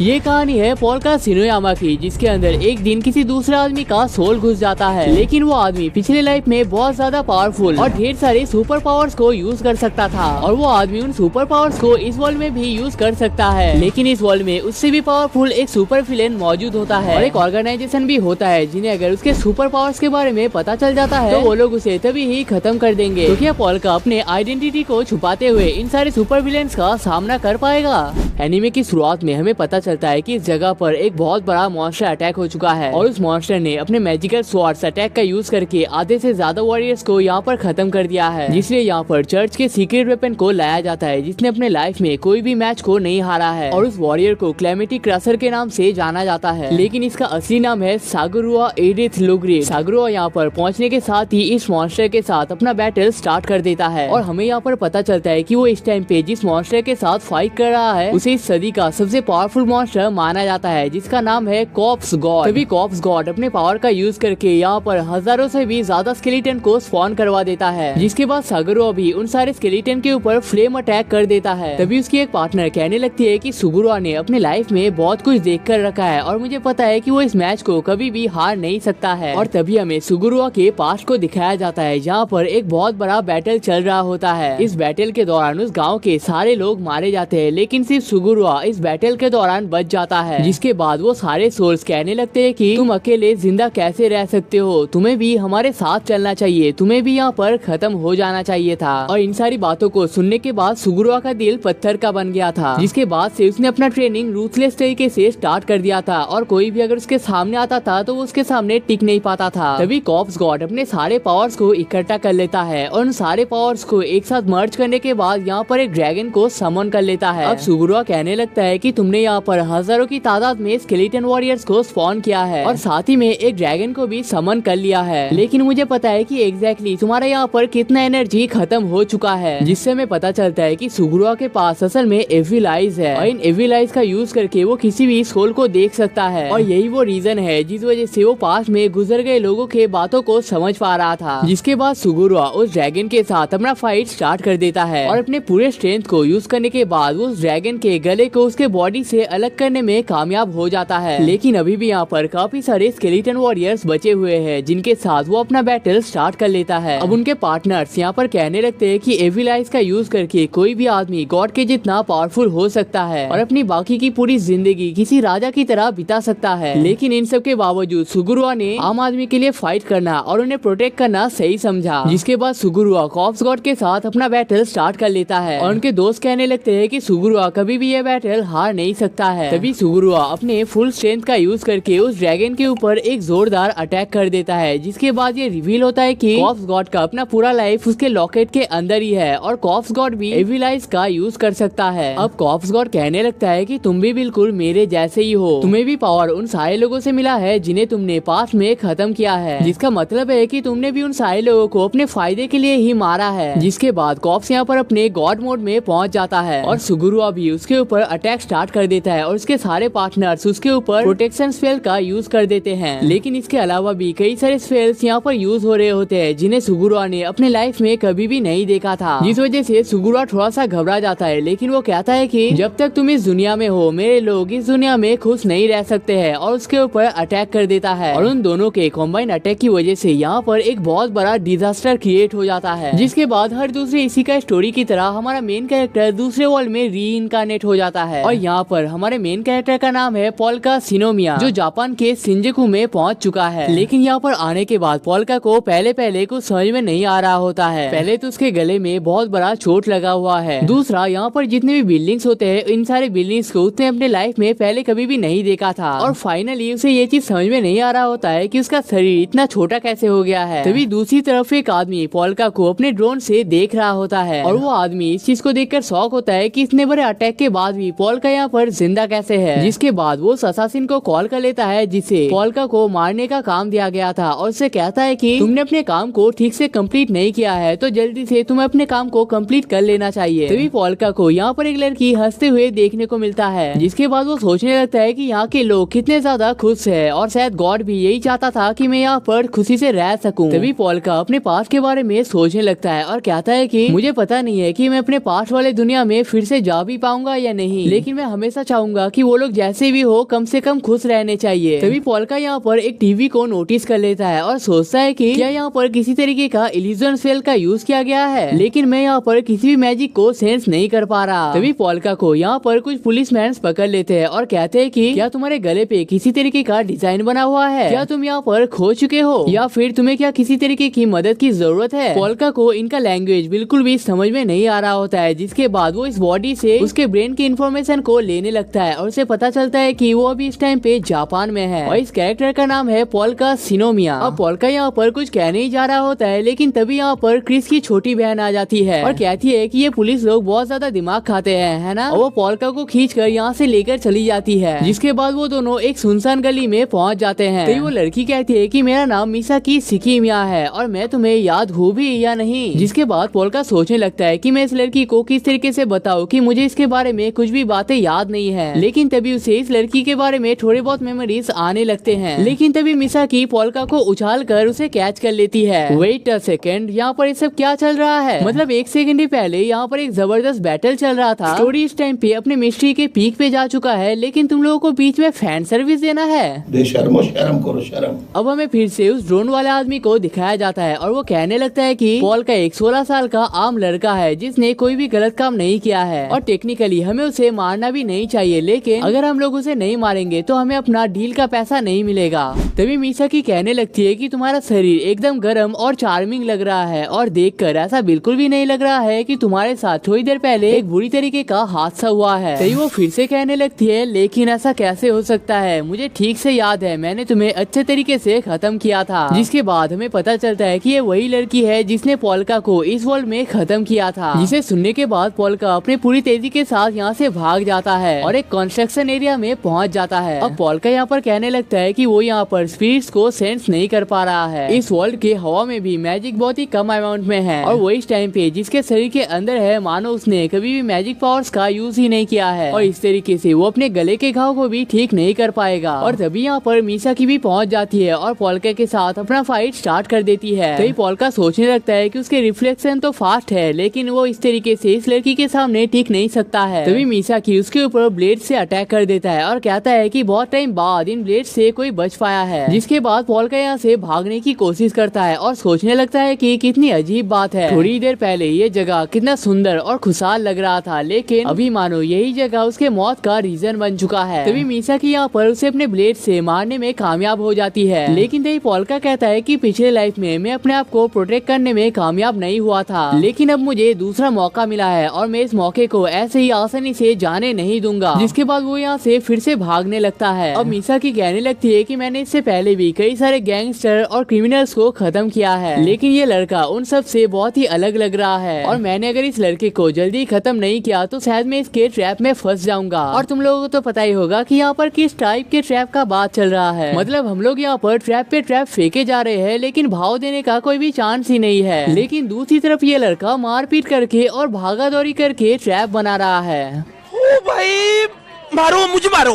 ये कहानी है पोल्का शिनोयामा की, जिसके अंदर एक दिन किसी दूसरे आदमी का सोल घुस जाता है, लेकिन वो आदमी पिछले लाइफ में बहुत ज्यादा पावरफुल और ढेर सारे सुपर पावर्स को यूज कर सकता था, और वो आदमी उन सुपर पावर्स को इस वर्ल्ड में भी यूज कर सकता है। लेकिन इस वर्ल्ड में उससे भी पावरफुल एक सुपर विलेन मौजूद होता है और एक ऑर्गेनाइजेशन भी होता है, जिन्हें अगर उसके सुपर पावर्स के बारे में पता चल जाता है तो वो लोग उसे तभी ही खत्म कर देंगे। तो क्या पोल्का अपने आइडेंटिटी को छुपाते हुए इन सारे सुपर विलेन्स का सामना कर पाएगा? एनीमे की शुरुआत में हमें पता चलता है कि इस जगह पर एक बहुत बड़ा मॉन्स्टर अटैक हो चुका है और उस मॉन्स्टर ने अपने मैजिकल स्वॉर्ड्स अटैक का यूज करके आधे से ज्यादा वॉरियर्स को यहाँ पर खत्म कर दिया है, जिसलिए यहाँ पर चर्च के सीक्रेट वेपन को लाया जाता है, जिसने अपने लाइफ में कोई भी मैच को नहीं हारा है, और उस वॉरियर को क्लेमिटी क्रशर के नाम से जाना जाता है, लेकिन इसका असली नाम है सागुरुआ एडिथ लुग्रिड। सागुरुआ यहाँ पर पहुँचने के साथ ही इस मॉन्स्टर के साथ अपना बैटल स्टार्ट कर देता है, और हमें यहाँ पर पता चलता है कि वो इस टाइम पे जिस मॉन्स्टर के साथ फाइट कर रहा है उसे इस सदी का सबसे पावरफुल मॉन्स्टर माना जाता है, जिसका नाम है कॉर्प्स गॉड। तभी कॉर्प्स गॉड अपने पावर का यूज करके यहाँ पर हजारों से भी ज्यादा स्केलेटन को स्पॉन करवा देता है, जिसके बाद सागुरुआ भी उन सारे स्केलेटन के ऊपर फ्लेम अटैक कर देता है। तभी उसकी एक पार्टनर कहने लगती है कि सुगुरुआ ने अपने लाइफ में बहुत कुछ देख कर रखा है और मुझे पता है कि वो इस मैच को कभी भी हार नहीं सकता है। और तभी हमें सुगुरुआ के पास्ट को दिखाया जाता है, जहाँ पर एक बहुत बड़ा बैटल चल रहा होता है। इस बैटल के दौरान उस गाँव के सारे लोग मारे जाते हैं, लेकिन सिर्फ सुगुरुआ इस बैटल के दौरान बच जाता है, जिसके बाद वो सारे सोल्स कहने लगते हैं कि तुम अकेले जिंदा कैसे रह सकते हो, तुम्हें भी हमारे साथ चलना चाहिए, तुम्हें भी यहाँ पर खत्म हो जाना चाहिए था। और इन सारी बातों को सुनने के बाद सुगुरुआ का दिल पत्थर का बन गया था, जिसके बाद से उसने अपना ट्रेनिंग रूथलेस तरीके से स्टार्ट कर दिया था, और कोई भी अगर उसके सामने आता था तो वो उसके सामने टिक नहीं पाता था। तभी कॉर्प्स गॉड अपने सारे पावर्स को इकट्ठा कर लेता है और उन सारे पावर्स को एक साथ मर्ज करने के बाद यहाँ पर एक ड्रैगन को समन कर लेता है। अब सुगुरुआ कहने लगता है कि तुमने यहाँ पर हजारों की तादाद में स्केलेटन वॉरियर्स को स्पॉन किया है और साथ ही में एक ड्रैगन को भी समन कर लिया है, लेकिन मुझे पता है कि एग्जैक्टली तुम्हारा यहाँ पर कितना एनर्जी खत्म हो चुका है, जिससे हमें पता चलता है कि सुगुरुआ के पास असल में एविल आइज है, और इन एविल आइज का यूज करके वो किसी भी सोल को देख सकता है, और यही वो रीजन है जिस वजह से वो पास में गुजर गए लोगों के बातों को समझ पा रहा था। जिसके बाद सुगुरुआ उस ड्रैगन के साथ अपना फाइट स्टार्ट कर देता है, और अपने पूरे स्ट्रेंथ को यूज करने के बाद उस ड्रैगन के गले को उसके बॉडी से अलग करने में कामयाब हो जाता है। लेकिन अभी भी यहाँ पर काफी सारे स्केलेटन वॉरियर्स बचे हुए हैं, जिनके साथ वो अपना बैटल स्टार्ट कर लेता है। अब उनके पार्टनर्स यहाँ पर कहने लगते हैं कि एविल आइज का यूज करके कोई भी आदमी गॉड के जितना पावरफुल हो सकता है और अपनी बाकी की पूरी जिंदगी किसी राजा की तरह बिता सकता है। लेकिन इन सब के बावजूद सुगुरुआ ने आम आदमी के लिए फाइट करना और उन्हें प्रोटेक्ट करना सही समझा, जिसके बाद सुगुरुआ कॉर्प्स गॉड के साथ अपना बैटल स्टार्ट कर लेता है, और उनके दोस्त कहने लगते हैं कि सुगुरुआ कभी भी ये बैटल हार नहीं सकता है। तभी सुगुरुआ अपने फुल स्ट्रेंथ का यूज करके उस ड्रैगन के ऊपर एक जोरदार अटैक कर देता है, जिसके बाद ये रिवील होता है कि कॉर्प्स गॉड का अपना पूरा लाइफ उसके लॉकेट के अंदर ही है, और कॉर्प्स गॉड भी एविल आइज का यूज कर सकता है। अब कॉर्प्स गॉड कहने लगता है कि तुम भी बिल्कुल मेरे जैसे ही हो, तुम्हें भी पावर उन सारे लोगों से मिला है जिन्हें तुमने पास्ट में खत्म किया है, जिसका मतलब है कि तुमने भी उन सारे लोगों को अपने फायदे के लिए ही मारा है। जिसके बाद कॉर्प्स यहाँ पर अपने गॉड मोड में पहुंच जाता है, और सुगुरुआ भी उसके ऊपर अटैक स्टार्ट कर देता है, और उसके सारे पार्टनर्स उसके ऊपर प्रोटेक्शन स्पेल का यूज कर देते हैं। लेकिन इसके अलावा भी कई सारे स्पेल्स यहाँ पर यूज हो रहे होते हैं, जिन्हें सुगुरुआ ने अपने लाइफ में कभी भी नहीं देखा था, जिस वजह से सुगुरुआ थोड़ा सा घबरा जाता है। लेकिन वो कहता है कि जब तक तुम इस दुनिया में हो मेरे लोग इस दुनिया में खुश नहीं रह सकते हैं, और उसके ऊपर अटैक कर देता है, और उन दोनों के कॉम्बाइन अटैक की वजह से यहाँ पर एक बहुत बड़ा डिजास्टर क्रिएट हो जाता है। जिसके बाद हर दूसरे इसी का स्टोरी की तरह हमारा मेन कैरेक्टर दूसरे वर्ल्ड में रीइनकार्नेट हो जाता है, और यहाँ पर हमारे मेन कैरेक्टर का नाम है पोल्का शिनोमिया, जो जापान के शिंजुकू में पहुंच चुका है। लेकिन यहाँ पर आने के बाद पोल्का को पहले कुछ समझ में नहीं आ रहा होता है। पहले तो उसके गले में बहुत बड़ा चोट लगा हुआ है, दूसरा यहाँ पर जितने भी बिल्डिंग्स होते हैं इन सारे बिल्डिंग्स को उसने अपने लाइफ में पहले कभी भी नहीं देखा था, और फाइनली उसे ये चीज समझ में नहीं आ रहा होता है कि उसका शरीर इतना छोटा कैसे हो गया है। तभी दूसरी तरफ एक आदमी पोल्का को अपने ड्रोन से देख रहा होता है, और वो आदमी इस चीज को देखकर शॉक होता है कि इतने बड़े अटैक के बाद भी पोल्का यहाँ पर जिंदा कैसे है। जिसके बाद वो असासिन को कॉल कर लेता है, जिसे पोल्का को मारने का काम दिया गया था, और उससे कहता है कि तुमने अपने काम को ठीक से कंप्लीट नहीं किया है, तो जल्दी से तुम्हें अपने काम को कंप्लीट कर लेना चाहिए। तभी पोल्का को यहाँ पर एक लड़की हंसते हुए देखने को मिलता है, जिसके बाद वो सोचने लगता है कि यहाँ के लोग कितने ज्यादा खुश है, और शायद गॉड भी यही चाहता था कि मैं यहाँ पर खुशी से रह सकूं। तभी पोल्का अपने पास्ट के बारे में सोचने लगता है, और कहता है कि मुझे पता नहीं है कि मैं अपने पास्ट वाले दुनिया में फिर से जा भी पाऊंगा या नहीं, लेकिन मैं हमेशा चाहूंगा चाहूंगा कि वो लोग जैसे भी हो कम से कम खुश रहने चाहिए। तभी पोल्का यहाँ पर एक टीवी को नोटिस कर लेता है और सोचता है कि क्या यहाँ पर किसी तरीके का इल्यूजन स्पेल का यूज किया गया है, लेकिन मैं यहाँ पर किसी भी मैजिक को सेंस नहीं कर पा रहा। तभी पोल्का को यहाँ पर कुछ पुलिसमैन पकड़ लेते हैं और कहते हैं कि क्या तुम्हारे गले पे किसी तरीके का डिजाइन बना हुआ है, क्या तुम यहाँ पर खो चुके हो या फिर तुम्हें क्या किसी तरीके की मदद की जरूरत है। पोल्का को इनका लैंग्वेज बिल्कुल भी समझ में नहीं आ रहा होता है, जिसके बाद वो इस बॉडी से उसके ब्रेन की इन्फॉर्मेशन को लेने लगता है और उसे पता चलता है कि वो अभी इस टाइम पे जापान में है और इस कैरेक्टर का नाम है पोल्का शिनोमिया। अब पोल्का यहाँ पर कुछ कहने ही जा रहा होता है, लेकिन तभी यहाँ पर क्रिस की छोटी बहन आ जाती है और कहती है कि ये पुलिस लोग बहुत ज्यादा दिमाग खाते हैं, है ना। और वो पोल्का को खींचकर यहाँ से लेकर चली जाती है, जिसके बाद वो दोनों एक सुनसान गली में पहुँच जाते हैं। तो वो लड़की कहती है कि मेरा नाम मिसाकी सिकिमिया है और मैं तुम्हें याद हूँ भी या नहीं। जिसके बाद पोल्का सोचने लगता है कि मैं इस लड़की को किस तरीके से बताऊं कि मुझे इसके बारे में कुछ भी बातें याद नहीं है। लेकिन तभी उसे इस लड़की के बारे में थोड़े बहुत मेमोरीज आने लगते हैं। लेकिन तभी मिसाकी पोल्का को उछाल कर उसे कैच कर लेती है। वेट अ सेकेंड, यहाँ पर ये सब क्या चल रहा है? मतलब एक सेकंड ही पहले यहाँ पर एक जबरदस्त बैटल चल रहा था। स्टोरी इस टाइम पे अपने मिस्ट्री के पीक पे जा चुका है, लेकिन तुम लोगों को बीच में फैन सर्विस देना है। शर्म करो शर्म। अब हमें फिर से उस ड्रोन वाले आदमी को दिखाया जाता है और वो कहने लगता है कि पोल्का एक 16 साल का आम लड़का है जिसने कोई भी गलत काम नहीं किया है और टेक्निकली हमें उसे मारना भी नहीं चाहिए, लेकिन अगर हम लोग उसे नहीं मारेंगे तो हमें अपना डील का पैसा नहीं मिलेगा। तभी मिसाकी कहने लगती है कि तुम्हारा शरीर एकदम गर्म और चार्मिंग लग रहा है और देखकर ऐसा बिल्कुल भी नहीं लग रहा है कि तुम्हारे साथ थोड़ी देर पहले एक बुरी तरीके का हादसा हुआ है। तभी वो फिर से कहने लगती है लेकिन ऐसा कैसे हो सकता है, मुझे ठीक से याद है मैंने तुम्हें अच्छे तरीके से खत्म किया था। जिसके बाद हमें पता चलता है कि ये वही लड़की है जिसने पोल्का को इस वर्ल्ड में खत्म किया था। जिसे सुनने के बाद पोल्का अपने पूरी तेजी के साथ यहाँ से भाग जाता है और एक कंस्ट्रक्शन एरिया में पहुँच जाता है। अब पोल्का यहाँ पर कहने लगता है कि वो यहाँ पर स्पिरिट्स को सेंस नहीं कर पा रहा है। इस वर्ल्ड के हवा में भी मैजिक बहुत ही कम अमाउंट में है और वो इस टाइम पे जिसके शरीर के अंदर है मानो उसने कभी भी मैजिक पावर्स का यूज ही नहीं किया है और इस तरीके से वो अपने गले के घाव को भी ठीक नहीं कर पाएगा। और तभी यहाँ पर मिसाकी भी पहुँच जाती है और पोल्का के साथ अपना फाइट स्टार्ट कर देती है। तभी पोल्का सोचने लगता है कि उसके रिफ्लेक्शन तो फास्ट है, लेकिन वो इस तरीके से इस लड़की के सामने टिक नहीं सकता है। तभी मिसाकी उसके ऊपर ब्लेड से अटैक कर देता है और कहता है कि बहुत टाइम बाद इन ब्लेड से कोई बच पाया है। जिसके बाद पोल्का यहाँ से भागने की कोशिश करता है और सोचने लगता है कि कितनी अजीब बात है, थोड़ी देर पहले ये जगह कितना सुंदर और खुशहाल लग रहा था, लेकिन अभी मानो यही जगह उसके मौत का रीजन बन चुका है। तभी मिसाकी यहाँ पर उसे अपने ब्लेड से मारने में कामयाब हो जाती है। लेकिन तभी पोल्का कहता है कि पिछले लाइफ में मैं अपने आप को प्रोटेक्ट करने में कामयाब नहीं हुआ था, लेकिन अब मुझे दूसरा मौका मिला है और मैं इस मौके को ऐसे ही आसानी से जाने नहीं दूंगा। जिसके बाद वो यहाँ से फिर से भागने लगता है। अब मिसाकी कहने लगती है कि मैंने इससे पहले भी कई सारे गैंगस्टर और क्रिमिनल्स को खत्म किया है, लेकिन ये लड़का उन सब से बहुत ही अलग लग रहा है और मैंने अगर इस लड़के को जल्दी खत्म नहीं किया तो शायद मैं इसके ट्रैप में फंस जाऊंगा। और तुम लोगों को तो पता ही होगा कि यहाँ पर किस टाइप के ट्रैप का बात चल रहा है। मतलब हम लोग यहाँ पर ट्रैप पे ट्रैप फेंके जा रहे हैं, लेकिन भाव देने का कोई भी चांस ही नहीं है। लेकिन दूसरी तरफ ये लड़का मारपीट करके और भागा दौड़ी करके ट्रैप बना रहा है। ओ भाई मारो मुझे, मारो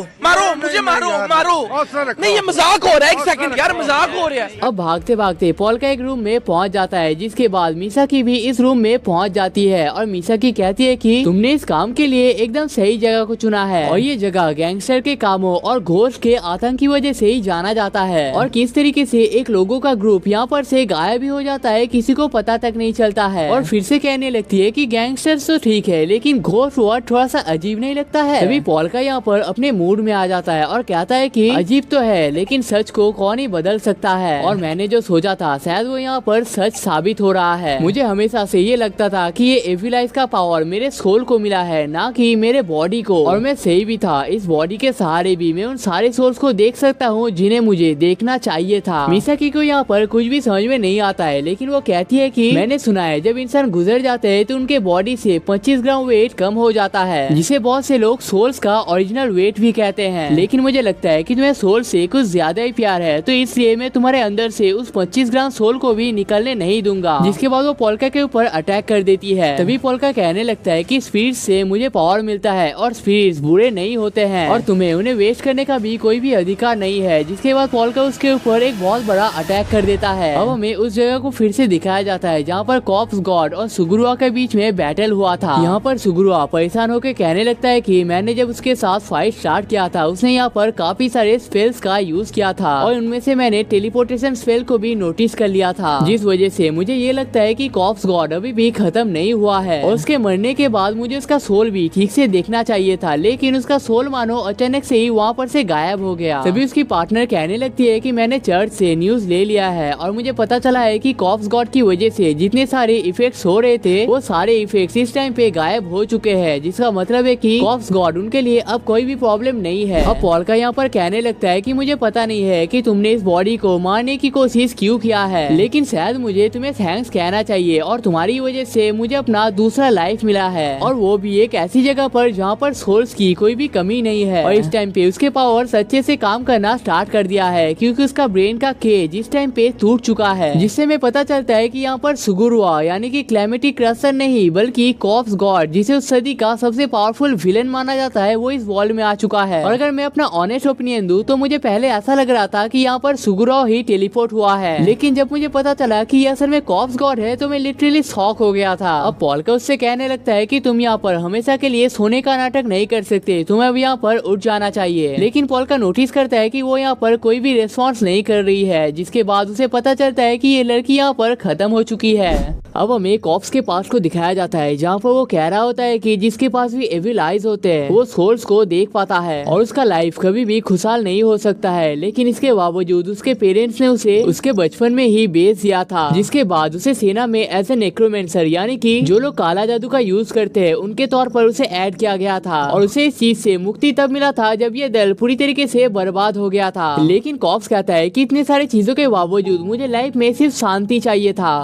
मुझे, मारो नहीं, ये मजाक हो रहा है। एक सेकंड यार, मजाक हो रहा है। अब भागते भागते पोल्का एक रूम में पहुंच जाता है, जिसके बाद मिसाकी भी इस रूम में पहुंच जाती है और मिसाकी कहती है कि तुमने इस काम के लिए एकदम सही जगह को चुना है और ये जगह गैंगस्टर के कामों और घोष के आतंक की वजह से ही जाना जाता है। और किस तरीके से एक लोगों का ग्रुप यहाँ पर से गायब भी हो जाता है, किसी को पता तक नहीं चलता है। और फिर से कहने लगती है कि गैंगस्टर तो ठीक है, लेकिन घोष वर्ड थोड़ा सा अजीब नहीं लगता है। तभी पोल्का यहाँ पर अपने मूड में आ जाता है और कहता है कि अजीब तो है, लेकिन सच को कौन ही बदल सकता है। और मैंने जो सोचा था शायद वो यहाँ पर सच साबित हो रहा है। मुझे हमेशा से ये लगता था कि ये एविलाइज का पावर मेरे सोल को मिला है, ना कि मेरे बॉडी को। और मैं सही भी था, इस बॉडी के सहारे भी मैं उन सारे सोल्स को देख सकता हूँ जिन्हें मुझे देखना चाहिए था। मिसाकी को यहाँ पर कुछ भी समझ में नहीं आता है, लेकिन वो कहती है कि मैंने सुना है जब इंसान गुजर जाते हैं तो उनके बॉडी से 25 ग्राम वेट कम हो जाता है, जिसे बहुत से लोग सोल्स का ओरिजिनल वेट भी कहते हैं। लेकिन मुझे लगता है कि तुम्हें सोल से कुछ ज्यादा ही प्यार है, तो इसलिए मैं तुम्हारे अंदर से उस 25 ग्राम सोल को भी निकलने नहीं दूंगा। जिसके बाद वो पोल्का के ऊपर अटैक कर देती है। तभी पोल्का कहने लगता है कि स्पिरिट्स से मुझे पावर मिलता है और स्पिरिट्स बुरे नहीं होते हैं और तुम्हें उन्हें वेस्ट करने का भी कोई भी अधिकार नहीं है। जिसके बाद पोल्का उसके ऊपर एक बहुत बड़ा अटैक कर देता है। अब हमें उस जगह को फिर से दिखाया जाता है जहाँ पर कॉर्प्स गॉड और सुगुरुआ के बीच में बैटल हुआ था। यहाँ पर सुगुरुआ परेशान होकर कहने लगता है कि मैंने जब उसके साथ फाइट स्टार्ट किया था उसने यहाँ पर काफी सारे स्पेल्स का यूज किया था और उनमें से मैंने टेलीपोर्टेशन स्पेल को भी नोटिस कर लिया था, जिस वजह से मुझे ये लगता है कि कॉर्प्स गॉड अभी भी खत्म नहीं हुआ है और उसके मरने के बाद मुझे उसका सोल भी ठीक से देखना चाहिए था, लेकिन उसका सोल मानो अचानक से ही वहाँ पर से गायब हो गया। तभी उसकी पार्टनर कहने लगती है कि मैंने चर्च से न्यूज ले लिया है और मुझे पता चला है कि कॉर्प्स गॉड की वजह से जितने सारे इफेक्ट्स हो रहे थे वो सारे इफेक्ट्स इस टाइम पे गायब हो चुके हैं, जिसका मतलब है कि कॉर्प्स गॉड उनके लिए अब कोई भी प्रॉब्लम नहीं है। अब पॉल का यहाँ पर कहने लगता है कि मुझे पता नहीं है कि तुमने इस बॉडी को मारने की कोशिश क्यों किया है, लेकिन शायद मुझे तुम्हें थैंक्स कहना चाहिए और तुम्हारी वजह से मुझे अपना दूसरा लाइफ मिला है और वो भी एक ऐसी जगह पर जहाँ पर सोल्स की कोई भी कमी नहीं है। और इस टाइम पे उसके पावर्स अच्छे से काम करना स्टार्ट कर दिया है क्योंकि उसका ब्रेन का केज इस टाइम पे टूट चुका है, जिससे हमें पता चलता है कि यहाँ पर सुगुरुआ यानी कि कैलेमिटी क्रशर नहीं बल्कि कॉर्प्स गॉड जिसे उस सदी का सबसे पावरफुल विलेन माना जाता है वो इस वर्ल्ड में आ चुका है। और अगर मैं अपना ऑनेस्ट ओपिनियन दूं तो मुझे पहले ऐसा लग रहा था कि यहाँ पर सुगुरुआ ही टेलीपोर्ट हुआ है, लेकिन जब मुझे पता चला कि ये असल में कॉर्प्स गॉड है तो मैं लिटरली शॉक हो गया था। अब पॉल का उससे कहने लगता है कि तुम यहाँ पर हमेशा के लिए सोने का नाटक नहीं कर सकते, तुम्हें अब यहाँ पर उठ जाना चाहिए। लेकिन पॉल का नोटिस करता है कि वो यहाँ पर कोई भी रिस्पॉन्स नहीं कर रही है, जिसके बाद उसे पता चलता है कि ये लड़की यहाँ पर खत्म हो चुकी है। अब हमें कॉर्प्स के पास को दिखाया जाता है जहाँ पर वो कह रहा होता है कि जिसके पास भी एविल आइज होते हैं वो सोल्स को देख पाता है और उसका लाइफ कभी भी खुशहाल नहीं हो सकता है, लेकिन इसके बावजूद उसके पेरेंट्स ने उसे उसके बचपन में ही बेच दिया था, जिसके बाद उसे सेना में एज ए नेक्रोमेंसर यानी कि जो लोग काला जादू का यूज करते हैं उनके तौर पर उसे ऐड किया गया था और उसे इस चीज से मुक्ति तब मिला था जब ये दल पूरी तरीके से बर्बाद हो गया था। लेकिन कॉर्प्स कहता है कि इतने सारे चीजों के बावजूद मुझे लाइफ में सिर्फ शांति चाहिए था।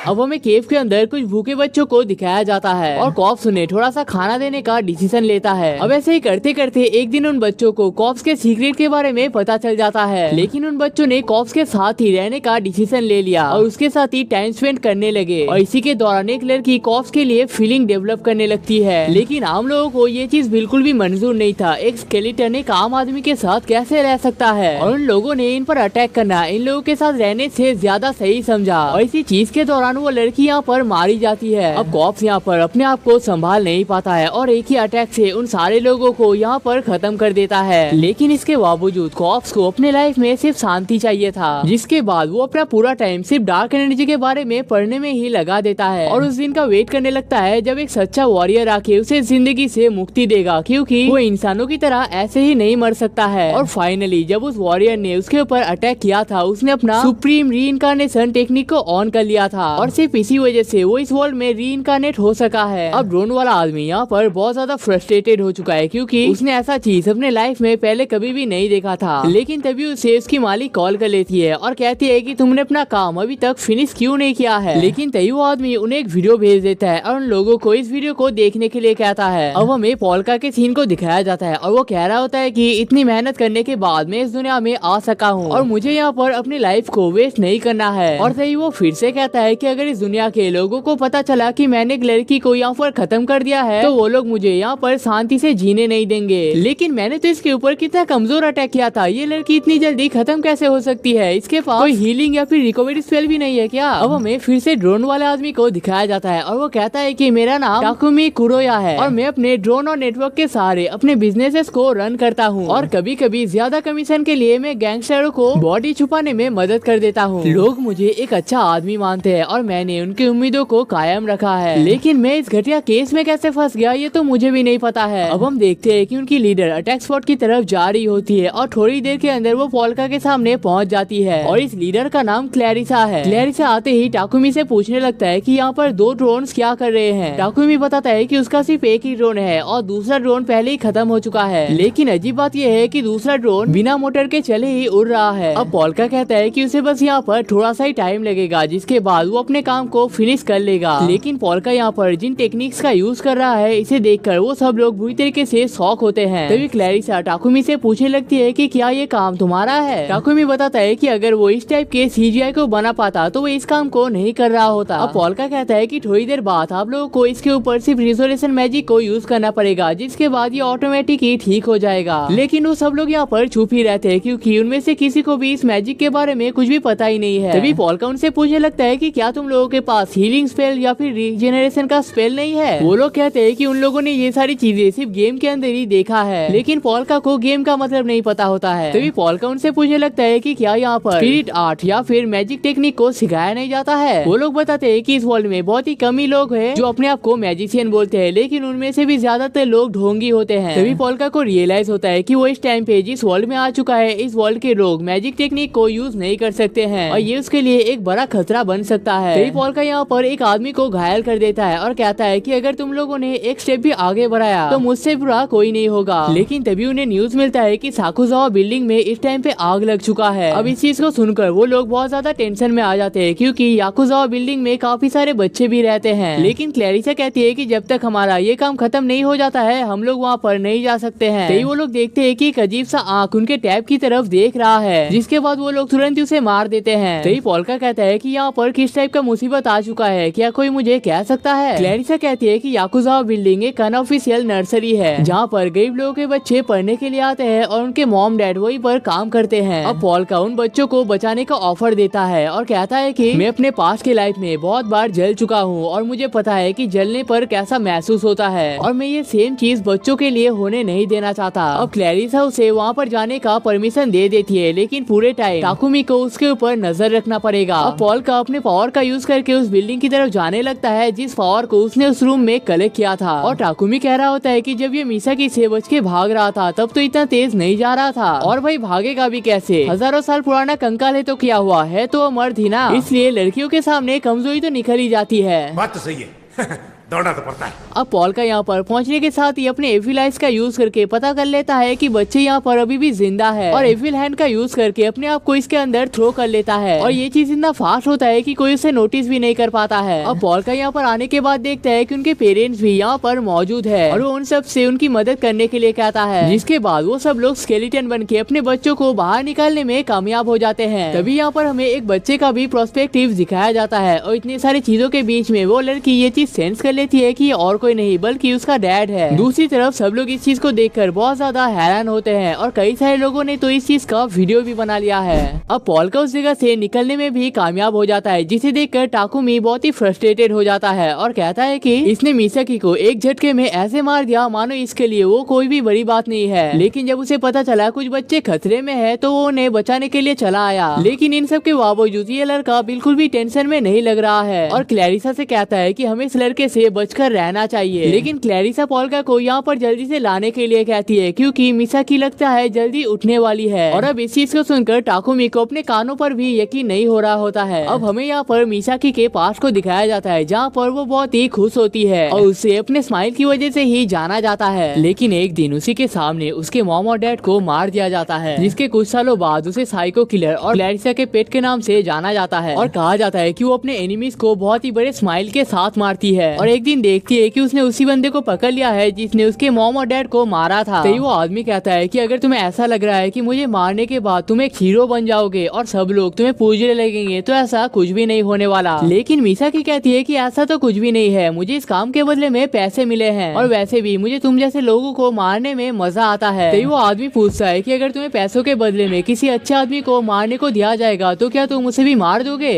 अब हमें केव के अंदर कुछ भूखे बच्चों को दिखाया जाता है और कॉर्प्स उन्हें थोड़ा सा खाना देने का डिसीजन लेता है। अब ऐसे ही करते करते एक दिन उन बच्चों को कॉर्प्स के सीक्रेट के बारे में पता चल जाता है, लेकिन उन बच्चों ने कॉर्प्स के साथ ही रहने का डिसीजन ले लिया और उसके साथ ही टाइम स्पेंड करने लगे और इसी के दौरान एक लड़की कॉर्प्स के लिए फीलिंग डेवलप करने लगती है। लेकिन आम लोगों को ये चीज बिल्कुल भी मंजूर नहीं था, एक स्केलेटन एक आम आदमी के साथ कैसे रह सकता है और उन लोगों ने इन पर अटैक करना इन लोगों के साथ रहने से ज्यादा सही समझा और इसी चीज के दौरान वो लड़की यहाँ पर मारी जाती है। अब कॉर्प्स यहाँ पर अपने आप को संभाल नहीं पाता है और एक ही अटैक से उन सारे लोगों को यहाँ पर खत्म कर देता है, लेकिन इसके बावजूद कॉर्प्स को अपने लाइफ में सिर्फ शांति चाहिए था, जिसके बाद वो अपना पूरा टाइम सिर्फ डार्क एनर्जी के बारे में पढ़ने में ही लगा देता है और उस दिन का वेट करने लगता है जब एक सच्चा वॉरियर आके उसे जिंदगी से मुक्ति देगा, क्योंकि वो इंसानों की तरह ऐसे ही नहीं मर सकता है। और फाइनली जब उस वॉरियर ने उसके ऊपर अटैक किया था उसने अपना सुप्रीम रीइंकार्नेशन टेक्निक को ऑन कर लिया था और सिर्फ इसी वजह से वो इस वर्ल्ड में रीइंकार्नेट हो सका है। अब ड्रोन वाला आदमी यहाँ पर बहुत ज्यादा फ्रस्ट्रेटेड हो चुका है क्योंकि उसने ऐसा चीज अपने लाइफ में पहले कभी भी नहीं देखा था, लेकिन तभी उसे उसकी मालिक कॉल कर लेती है और कहती है कि तुमने अपना काम अभी तक फिनिश क्यों नहीं किया है। लेकिन तभी वो आदमी उन्हें एक वीडियो भेज देता है और उन लोगों को इस वीडियो को देखने के लिए कहता है। अब हमें पोल्का के सीन को दिखाया जाता है और वो कह रहा होता है कि इतनी मेहनत करने के बाद मैं इस दुनिया में आ सका हूँ और मुझे यहाँ पर अपनी लाइफ को वेस्ट नहीं करना है। और तभी वो फिर से कहता है कि अगर इस दुनिया के लोगों को पता चला कि मैंने एक लड़की को यहाँ पर खत्म कर दिया है तो वो लोग मुझे यहाँ पर शांति से जीने नहीं देंगे, लेकिन मैंने तो इसके ऊपर कितना कमजोर अटैक किया था, ये लड़की इतनी जल्दी खत्म कैसे हो सकती है, इसके पास कोई हीलिंग या फिर रिकवरी स्पेल भी नहीं है क्या। अब हमें फिर से ड्रोन वाले आदमी को दिखाया जाता है और वो कहता है कि मेरा नाम टाकुमी कुरोया है और मैं अपने ड्रोन और नेटवर्क के सहारे अपने बिजनेसेस को रन करता हूँ और कभी कभी ज्यादा कमीशन के लिए मैं गैंगस्टरों को बॉडी छुपाने में मदद कर देता हूँ। लोग मुझे एक अच्छा आदमी मानते हैं और मैंने उनकी उम्मीदों को कायम रखा है, लेकिन मैं इस घटिया केस में कैसे फंस गया ये तो मुझे भी नहीं पता है। अब हम देखते हैं कि उनकी लीडर अटैक स्पॉट की तरफ जा रही होती है और थोड़ी देर के अंदर वो पोल्का के सामने पहुंच जाती है और इस लीडर का नाम क्लैरिसा है। क्लैरिसा आते ही टाकुमी से पूछने लगता है कि यहाँ पर 2 ड्रोन क्या कर रहे हैं। टाकुमी बताता है कि उसका सिर्फ एक ही ड्रोन है और दूसरा ड्रोन पहले ही खत्म हो चुका है, लेकिन अजीब बात यह है कि दूसरा ड्रोन बिना मोटर के चले ही उड़ रहा है। अब पोल्का कहता है कि उसे बस यहाँ पर थोड़ा सा ही टाइम लगेगा जिसके बाद वो अपने काम को फिनिश कर लेगा, लेकिन पोल्का यहाँ पर जिन टेक्निक्स का यूज कर रहा है इसे देखकर वो सब लोग बुरी तरीके से शॉक होते हैं। तभी क्लैरिसा टाकुमी से पूछने लगती है कि क्या ये काम तुम्हारा है। टाकुमी बताता है कि अगर वो इस टाइप के सीजीआई को बना पाता तो वो इस काम को नहीं कर रहा होता। अब पोल्का कहता है कि थोड़ी देर बाद आप लोगों को इसके ऊपर सिर्फ रिजोल्यूशन मैजिक को यूज करना पड़ेगा जिसके बाद ये ऑटोमेटिक ही ठीक हो जाएगा, लेकिन वो सब लोग यहाँ पर चुप ही रहते हैं क्योंकि उनमें से किसी को भी इस मैजिक के बारे में कुछ भी पता ही नहीं है। तभी पोल्का उनसे पूछने लगता है कि क्या तुम लोगों के पास हीलिंग स्पेल या फिर रीजेनरेशन का स्पेल नहीं है। वो लोग कहते हैं कि उन लोगों ने ये सारी चीजें सिर्फ गेम के अंदर ही देखा है, लेकिन पोल्का को गेम का मतलब नहीं पता होता है। तभी पोल्का उनसे पूछने लगता है कि क्या यहाँ पर स्पिरिट आर्ट या फिर मैजिक टेक्निक को सिखाया नहीं जाता है। वो लोग बताते हैं कि इस वर्ल्ड में बहुत ही कम ही लोग हैं जो अपने आप को मैजिशियन बोलते हैं, लेकिन उनमें से भी ज्यादातर लोग ढोंगी होते हैं। तभी पोल्का को रियलाइज होता है कि वो इस टाइम पे जिस वर्ल्ड में आ चुका है, इस वर्ल्ड के लोग मैजिक टेक्निक को यूज नहीं कर सकते हैं और ये उसके लिए एक बड़ा खतरा बन सकता है। तभी पोल्का यहाँ पर एक आदमी को घायल कर देता है और कहता है कि अगर तुम लोगों ने एक स्टेप भी आगे बढ़ाया तो मुझसे बुरा कोई नहीं होगा। लेकिन तभी उन्हें न्यूज मिलता है कि साकुजावा बिल्डिंग में इस टाइम पे आग लग चुका है। अब इस चीज को सुनकर वो लोग बहुत ज्यादा टेंशन में आ जाते हैं, क्योंकि याकुजावा बिल्डिंग में काफी सारे बच्चे भी रहते हैं। लेकिन क्लैरिसा कहती है कि जब तक हमारा ये काम खत्म नहीं हो जाता है हम लोग वहाँ पर नहीं जा सकते हैं। तभी वो लोग देखते हैं कि एक अजीब सा आंख उनके टैब की तरफ देख रहा है, जिसके बाद वो लोग तुरंत उसे मार देते हैं। तभी पोल्का कहता है कि यहाँ पर किस टाइप का मुसीबत आ चुका है, क्या कोई मुझे कह सकता है। क्लैरिसा कहती है कि याकुजावा बिल्डिंग एक अनऑफिशियल नर्सरी है जहाँ पर गरीब लोगों के बच्चे पढ़ने के लिए आते हैं और उनके मॉम डैड वही पर काम करते हैं। अब पोल्का उन बच्चों को बचाने का ऑफर देता है और कहता है कि मैं अपने पास के लाइफ में बहुत बार जल चुका हूँ और मुझे पता है कि जलने पर कैसा महसूस होता है और मैं ये सेम चीज बच्चों के लिए होने नहीं देना चाहता। अब क्लैरिसा उसे वहाँ पर जाने का परमिशन दे देती है, लेकिन पूरे टाइम टाकुमी को उसके ऊपर नजर रखना पड़ेगा। अब पोल्का अपने पावर का यूज करके उस बिल्डिंग की तरफ जाने लगता है जिस पावर को उसने उस रूम में कलेक्ट किया था। और टाकुमी कह रहा होता है कि जब ये मिसाकी से बच के भाग रहा था तब तो इतना तेज नहीं जा रहा था, और भाई भागेगा भी कैसे, हजारों साल पुराना कंकाल है तो क्या हुआ है, तो वो मर्द ही ना, इसलिए लड़कियों के सामने कमजोरी तो निकल ही जाती है। बात तो सही है दौड़ना तो पड़ता है। अब पोल्का यहाँ पर पहुँचने के साथ ही अपने एफिल आइज का यूज करके पता कर लेता है कि बच्चे यहाँ पर अभी भी जिंदा है, और एफिल हैंड का यूज करके अपने आप को इसके अंदर थ्रो कर लेता है, और ये चीज इतना फास्ट होता है कि कोई उसे नोटिस भी नहीं कर पाता है। अब पोल्का यहाँ पर आने के बाद देखता है कि उनके पेरेंट्स भी यहाँ पर मौजूद है और वो उन सब से उनकी मदद करने के लिए कहता है, जिसके बाद वो सब लोग स्केलेटन बन के अपने बच्चों को बाहर निकालने में कामयाब हो जाते हैं। तभी यहाँ पर हमें एक बच्चे का भी प्रोस्पेक्टिव दिखाया जाता है, और इतनी सारी चीजों के बीच में वो लड़की ये चीज सेंस कर लेती है कि और कोई नहीं बल्कि उसका डैड है। दूसरी तरफ सब लोग इस चीज को देखकर बहुत ज्यादा हैरान होते हैं, और कई सारे लोगों ने तो इस चीज का वीडियो भी बना लिया है। अब पोल्का उस जगह से निकलने में भी कामयाब हो जाता है, जिसे देखकर टाकुमी बहुत ही फ्रस्ट्रेटेड हो जाता है और कहता है कि इसने मिसाकी को एक झटके में ऐसे मार दिया मानो इसके लिए वो कोई भी बड़ी बात नहीं है। लेकिन जब उसे पता चला कुछ बच्चे खतरे में है तो वो उन्हें बचाने के लिए चला आया, लेकिन इन सब के बावजूद ये लड़का बिल्कुल भी टेंशन में नहीं लग रहा है, और क्लैरिसा से कहता है कि हमें इस लड़के से बचकर रहना चाहिए। लेकिन क्लैरिसा पोल्का को यहाँ पर जल्दी से लाने के लिए कहती है, क्योंकि मिसाकी लगता है जल्दी उठने वाली है। और अब इस चीज को सुनकर टाकुमी को अपने कानों पर भी यकीन नहीं हो रहा होता है। अब हमें यहाँ पर मिसाकी के पास को दिखाया जाता है, जहाँ पर वो बहुत ही खुश होती है और उसे अपने स्माइल की वजह से ही जाना जाता है। लेकिन एक दिन उसी के सामने उसके मॉम और डैड को मार दिया जाता है, जिसके कुछ सालों बाद उसे साइको किलर और क्लैरिसा के पेट के नाम से जाना जाता है, और कहा जाता है कि वो अपने एनिमीज को बहुत ही बड़े स्माइल के साथ मारती है। और एक दिन देखती है कि उसने उसी बंदे को पकड़ लिया है जिसने उसके मॉम और डैड को मारा था। तो वो आदमी कहता है कि अगर तुम्हें ऐसा लग रहा है कि मुझे मारने के बाद तुम एक हीरो बन जाओगे और सब लोग तुम्हें पूजने लगेंगे, तो ऐसा कुछ भी नहीं होने वाला। लेकिन मिसाकी कहती है कि ऐसा तो कुछ भी नहीं है, मुझे इस काम के बदले में पैसे मिले हैं, और वैसे भी मुझे तुम जैसे लोगों को मारने में मजा आता है। तो वो आदमी पूछता है कि अगर तुम्हें पैसों के बदले में किसी अच्छे आदमी को मारने को दिया जाएगा तो क्या तुम उसे भी मार दोगे।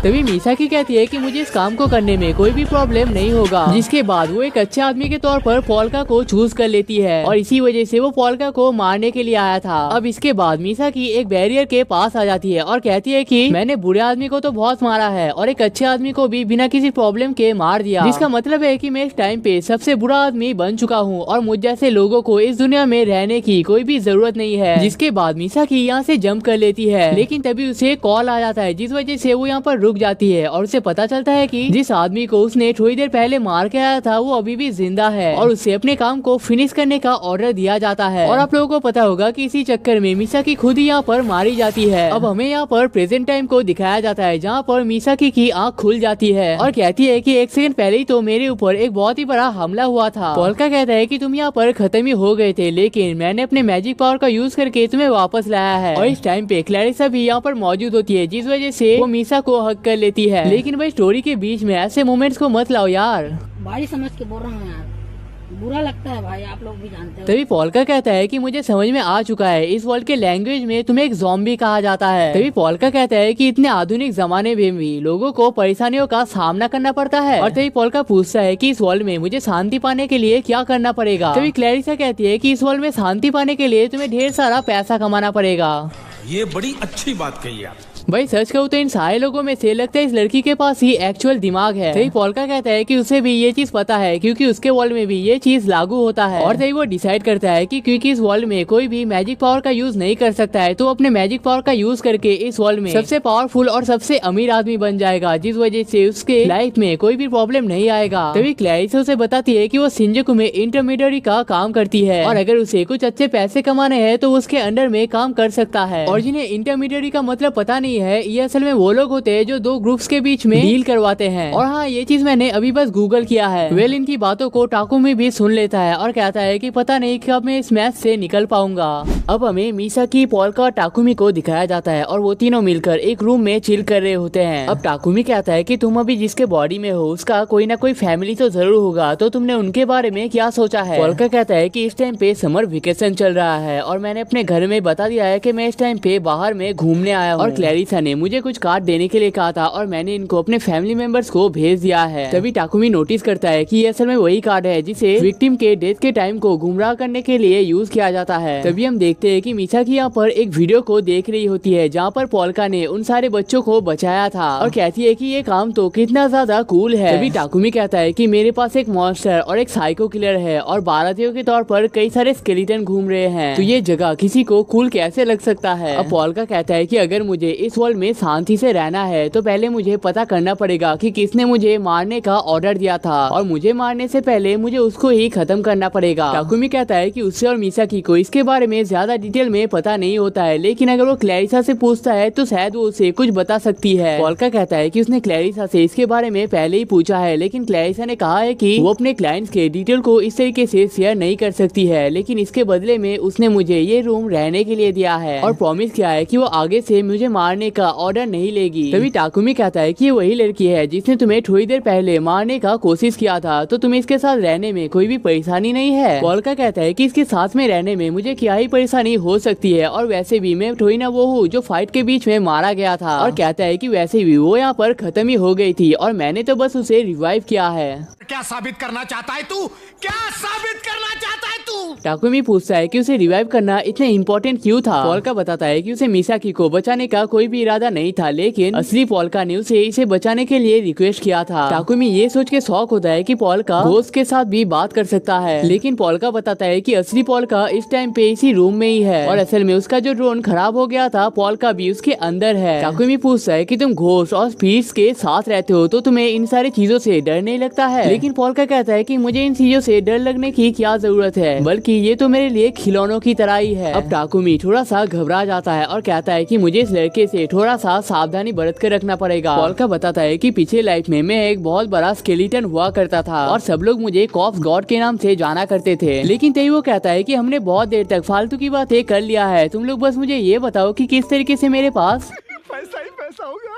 तभी मिसाकी कहती है कि मुझे इस काम को करने में कोई भी प्रॉब्लम नहीं होगा, जिसके बाद वो एक अच्छे आदमी के तौर पर पोल्का को चूज कर लेती है, और इसी वजह से वो पोल्का को मारने के लिए आया था। अब इसके बाद मिसाकी एक बैरियर के पास आ जाती है और कहती है कि मैंने बुरे आदमी को तो बहुत मारा है और एक अच्छे आदमी को भी बिना किसी प्रॉब्लम के मार दिया, जिसका मतलब है कि मैं इस टाइम पे सबसे बुरा आदमी बन चुका हूँ और मुझ जैसे लोगों को इस दुनिया में रहने की कोई भी जरूरत नहीं है। जिसके बाद मिसाकी यहाँ से जंप कर लेती है, लेकिन तभी उसे कॉल आ जाता है, जिस वजह से वो यहाँ पर रुक जाती है, और उसे पता चलता है कि जिस आदमी को उसने थोड़ी देर पहले मार के आया था वो अभी भी जिंदा है, और उसे अपने काम को फिनिश करने का ऑर्डर दिया जाता है। और आप लोगों को पता होगा कि इसी चक्कर में मिसाकी खुद ही यहाँ पर मारी जाती है। अब हमें यहाँ पर प्रेजेंट टाइम को दिखाया जाता है, जहाँ पर मिसाकी की आँख खुल जाती है और कहती है कि एक सेकंड पहले ही तो मेरे ऊपर एक बहुत ही बड़ा हमला हुआ था। पोल्का कहता है कि तुम यहाँ पर खत्म ही हो गए थे, लेकिन मैंने अपने मैजिक पावर का यूज करके तुम्हें वापस लाया है। और इस टाइम पे क्लैरिसा भी यहाँ पर मौजूद होती है, जिस वजह से वो मिसा को हक कर लेती है। लेकिन भाई स्टोरी के बीच में ऐसे मोमेंट्स को मत लाओ यार, भाई समझ के बोल रहा हूँ यार। बुरा लगता है भाई, आप लोग भी जानते हो। तभी पॉल्का कहता है कि मुझे समझ में आ चुका है, इस वर्ल्ड के लैंग्वेज में तुम्हें एक ज़ॉम्बी कहा जाता है। तभी पॉल्का कहता है कि इतने आधुनिक जमाने में भी लोगों को परेशानियों का सामना करना पड़ता है। और तभी पॉल्का पूछता है कि इस वर्ल्ड में मुझे शांति पाने के लिए क्या करना पड़ेगा। तभी क्लैरिसा कहती है कि इस वर्ल्ड में शांति पाने के लिए तुम्हें ढेर सारा पैसा कमाना पड़ेगा। ये बड़ी अच्छी बात कही आप। भाई सच कहूँ तो इन सारे लोगों में से लगता है इस लड़की के पास ही एक्चुअल दिमाग है। तभी पॉल्का कहता है कि उसे भी ये चीज पता है क्योंकि उसके वर्ल्ड में भी ये चीज लागू होता है। और तभी वो डिसाइड करता है कि क्योंकि इस वर्ल्ड में कोई भी मैजिक पावर का यूज नहीं कर सकता है, तो अपने मैजिक पावर का यूज करके इस वर्ल्ड में सबसे पावरफुल और सबसे अमीर आदमी बन जाएगा, जिस वजह से उसके लाइफ में कोई भी प्रॉब्लम नहीं आएगा। तभी क्लैरिसा उसे बताती है कि वो शिंजुकू में इंटरमीडियरी का काम करती है और अगर उसे कुछ अच्छे पैसे कमाने हैं तो उसके अंडर में काम कर सकता है। और जिन्हें इंटरमीडियरी का मतलब पता नहीं है, ये असल में वो लोग होते हैं जो दो ग्रुप्स के बीच में डील करवाते हैं। और हाँ, ये चीज मैंने अभी बस गूगल किया है। वेल इनकी बातों को टाकुमी भी सुन लेता है और कहता है कि पता नहीं कब मैं इस मैच से निकल पाऊंगा। अब हमें मिसाकी, पॉल्का और टाकुमी को दिखाया जाता है और वो तीनों मिलकर एक रूम में चिल कर रहे होते हैं। अब टाकुमी कहता है कि तुम अभी जिसके बॉडी में हो उसका कोई ना कोई फैमिली तो जरूर होगा, तो तुमने उनके बारे में क्या सोचा है। पॉल्का कहता है कि इस टाइम पे समर वेकेशन चल रहा है और मैंने अपने घर में बता दिया है कि मैं इस टाइम पे बाहर में घूमने आया हूँ और क्लैरिसा ने मुझे कुछ कार्ड देने के लिए कहा था और मैंने इनको अपने फैमिली मेंबर्स को भेज दिया है। तभी टाकुमी नोटिस करता है कि ये असल में वही कार्ड है जिसे विक्टिम के डेथ के टाइम को गुमराह करने के लिए यूज किया जाता है। तभी हम देखते हैं कि मिसाकी यहाँ पर एक वीडियो को देख रही होती है जहाँ पर पॉल्का ने उन सारे बच्चों को बचाया था और कहती है कि ये काम तो कितना ज्यादा कूल है। तभी टाकुमी कहता है कि मेरे पास एक मॉन्स्टर और एक साइको किलर है और बारातियों के तौर पर कई सारे स्केलेटन घूम रहे हैं, तो ये जगह किसी को कूल कैसे लग सकता है। अब पॉल्का कहता है कि अगर मुझे इस वर्ल्ड में शांति से रहना है तो पहले मुझे पता करना पड़ेगा कि किसने मुझे मारने का ऑर्डर दिया था और मुझे मारने से पहले मुझे उसको ही खत्म करना पड़ेगा। टाकुमी कहता है कि उससे और मिसाकी को इसके बारे में ज्यादा डिटेल में पता नहीं होता है, लेकिन अगर वो क्लैरिसा से पूछता है तो शायद वो उसे कुछ बता सकती है। पॉल्का कहता है कि उसने क्लैरिसा से इसके बारे में पहले ही पूछा है, लेकिन क्लैरिसा ने कहा है कि वो अपने क्लाइंट्स के डिटेल को इस तरीके से शेयर नहीं कर सकती है, लेकिन इसके बदले में उसने मुझे ये रूम रहने के लिए दिया है और प्रॉमिस किया है कि वो आगे से मुझे मारने का ऑर्डर नहीं लेगी। तभी टाकुमी कहता है कि ये वही लड़की है जिसने तुम्हें थोड़ी देर पहले मारने का कोशिश किया था, तो तुम्हें इसके साथ रहने में कोई भी परेशानी नहीं है। पॉल्का कहता है कि इसके साथ में रहने में मुझे क्या ही परेशानी हो सकती है और वैसे भी मैं थोड़ी ना वो हूँ जो फाइट के बीच में मारा गया था। और कहता है कि वैसे भी वो यहाँ पर खत्म ही हो गई थी और मैंने तो बस उसे रिवाइव किया है। क्या साबित करना चाहता है तू? क्या साबित करना चाहता है तू? टाकुमी पूछता है कि उसे रिवाइव करना इतना इम्पोर्टेंट क्यों था। पॉल्का बताता है कि उसे मिसाकी को बचाने का कोई भी इरादा नहीं था, लेकिन असली पॉल्का ने उसे इसे बचाने के लिए रिक्वेस्ट किया था। टाकुमी ये सोच के शौक होता है कि पॉल्का घोस्ट के साथ भी बात कर सकता है, लेकिन पॉल्का बताता है कि असली पॉल्का इस टाइम पे इसी रूम में ही है और असल में उसका जो ड्रोन खराब हो गया था, पॉल्का भी उसके अंदर है। टाकुमी पूछता है कि तुम घोस्ट और स्पिरिट्स के साथ रहते हो तो तुम्हें इन सारी चीजों से डर नहीं लगता है, लेकिन पॉल्का कहता है कि मुझे इन चीजों से डर लगने की क्या जरूरत है, बल्कि ये तो मेरे लिए खिलौनों की तरह ही है। अब टाकुमी थोड़ा सा घबरा जाता है और कहता है कि मुझे इस लड़के से थोड़ा सा सावधानी बरत कर रखना पड़ेगा। पॉल्का बताता है कि पिछले लाइफ में मैं एक बहुत बड़ा स्केलेटन हुआ करता था और सब लोग मुझे कॉप्स गॉड के नाम से जाना करते थे, लेकिन तभी वो कहता है कि हमने बहुत देर तक फालतू की बातें कर लिया है, तुम लोग बस मुझे ये बताओ कि किस तरीके से मेरे पास पैसा ही पैसा होगा।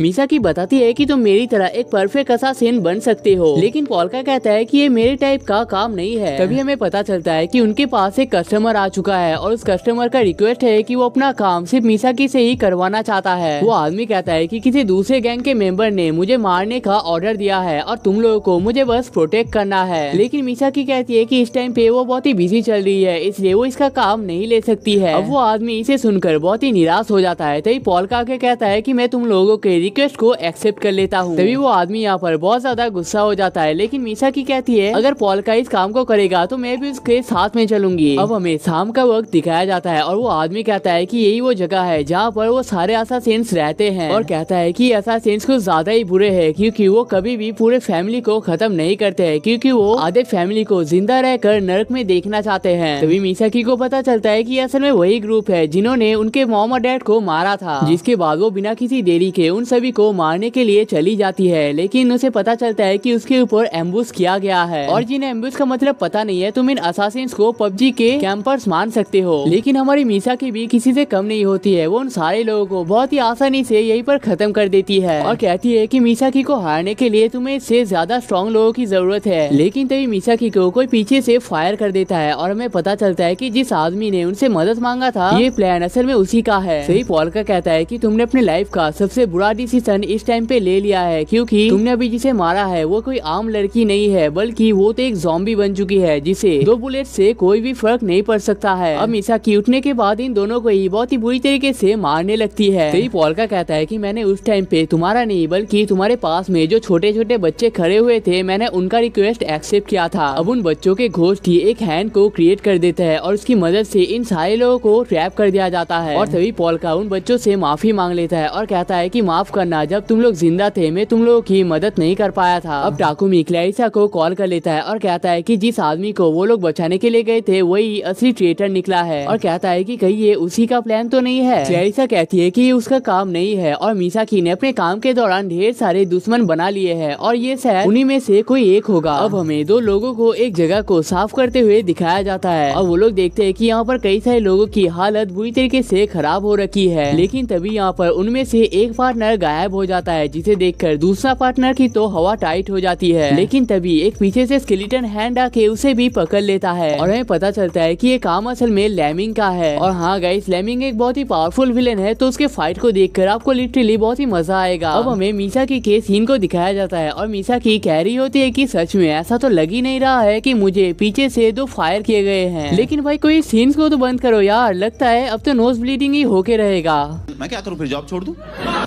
मिसाकी बताती है कि तुम मेरी तरह एक परफेक्ट असासिन बन सकते हो, लेकिन पॉल्का कहता है कि ये मेरे टाइप का काम नहीं है। तभी हमें पता चलता है कि उनके पास एक कस्टमर आ चुका है और उस कस्टमर का रिक्वेस्ट है कि वो अपना काम सिर्फ मिसाकी से ही करवाना चाहता है। वो आदमी कहता है कि किसी दूसरे गैंग के मेंबर ने मुझे मारने का ऑर्डर दिया है और तुम लोगों को मुझे बस प्रोटेक्ट करना है, लेकिन मिसाकी कहती है कि इस टाइम पे वो बहुत ही बिजी चल रही है, इसलिए वो इसका काम नहीं ले सकती है। अब वो आदमी इसे सुनकर बहुत ही निराश हो जाता है। तभी पॉल्का आके कहता है कि मैं तुम लोगों के रिक्वेस्ट को एक्सेप्ट कर लेता हूँ। तभी वो आदमी यहाँ पर बहुत ज्यादा गुस्सा हो जाता है, लेकिन मिसाकी कहती है अगर पॉल्का इस काम को करेगा तो मैं भी उसके साथ में चलूंगी। अब हमें शाम का वक्त दिखाया जाता है और वो आदमी कहता है कि यही वो जगह है जहाँ पर वो सारे असासिन्स रहते हैं और कहता है कि असासिन्स कुछ ज्यादा ही बुरे हैं क्योंकि वो कभी भी पूरे फैमिली को खत्म नहीं करते हैं, क्योंकि वो आधे फैमिली को जिंदा रहकर नरक में देखना चाहते हैं। तभी मिसाकी को पता चलता है कि असल में वही ग्रुप है जिन्होंने उनके मॉम और डैड को मारा था, जिसके बाद वो बिना किसी देरी के उन सभी को मारने के लिए चली जाती है, लेकिन उसे पता चलता है कि उसके ऊपर एम्बुश किया गया है। और जिन्हें एम्बुश का मतलब पता नहीं है, तुम इन असासिन्स को पबजी के कैंपर्स मान सकते हो। लेकिन हमारी मिसाकी भी किसी से कम नहीं होती है। वो उन सारे लोगों को बहुत ही आसानी से यहीं पर खत्म कर देती है और कहती है कि मिसाकी को हारने के लिए तुम्हें इससे ज्यादा स्ट्रॉन्ग लोगों की जरूरत है। लेकिन तभी मिसाकी को कोई पीछे से फायर कर देता है और हमें पता चलता है कि जिस आदमी ने उनसे मदद मांगा था, ये प्लान असल में उसी का है। सही पोल्का कहता है कि तुमने अपने लाइफ का सबसे बुरा डिसीजन इस टाइम पे ले लिया है, क्योंकि तुमने अभी जिसे मारा है वो कोई आम लड़की नहीं है, बल्कि वो तो एक ज़ॉम्बी बन चुकी है जिसे 2 बुलेट से कोई भी फर्क नहीं पड़ सकता है। अब मिसाकी उठने के बाद इन दोनों को ही बहुत ही बुरी तरीके से मारने लगती है। सही पोल्का कहता है कि मैंने उस टाइम पे तुम्हारा नहीं बल्कि तुम्हारे पास में जो छोटे छोटे बच्चे खड़े हुए थे, मैंने उनका रिक्वेस्ट एक्सेप्ट किया था। अब उन बच्चों के घोस्ट ही एक हैंड को क्रिएट कर देता है और उसकी मदद से इन सारे लोगों को ट्रैप कर दिया जाता है। और तभी पोल्का उन बच्चों से माफी मांग लेता है और कहता है कि माफ करना, जब तुम लोग जिंदा थे मैं तुम लोगों की मदद नहीं कर पाया था। अब टाकुमी क्लैरिसा को कॉल कर लेता है और कहता है कि जिस आदमी को वो लोग बचाने के लिए गए थे वही असली ट्रेटर निकला है, और कहता है कि कहीं ये उसी का प्लान तो नहीं है। क्लैरिसा कहती है कि ये उसका काम नहीं है और मिसाकी ने अपने काम के दौरान ढेर सारे दुश्मन बना लिए हैं और ये शायद उन्हीं में से कोई एक होगा। अब हमें 2 लोगों को एक जगह को साफ करते हुए दिखाया जाता है और वो लोग देखते हैं कि यहाँ पर कई सारे लोगों की हालत बुरी तरीके से खराब हो रखी है। लेकिन तभी यहाँ पर उनमें से एक पार्टनर गायब हो जाता है, जिसे देखकर दूसरा पार्टनर की तो हवा टाइट हो जाती है। लेकिन तभी एक पीछे से स्केलेटन हैंड आके उसे भी पकड़ लेता है और हमें पता चलता है कि ये काम असल में लेमिंग का है। और हाँ गाइस, लेमिंग एक बहुत ही पावरफुल विलेन है, तो उसके फाइट को देखकर आपको लिटरली बहुत ही मजा आएगा। अब हमें मिसाकी के सीन को दिखाया जाता है और मिसाकी कह रही होती है कि सच में ऐसा तो लग ही नहीं रहा है कि मुझे पीछे से 2 फायर किए गए हैं। लेकिन भाई कोई सीन्स को तो बंद करो यार, लगता है अब तो नोज ब्लीडिंग ही होके रहेगा। मैं क्या करूं, फिर जॉब छोड़ दूं?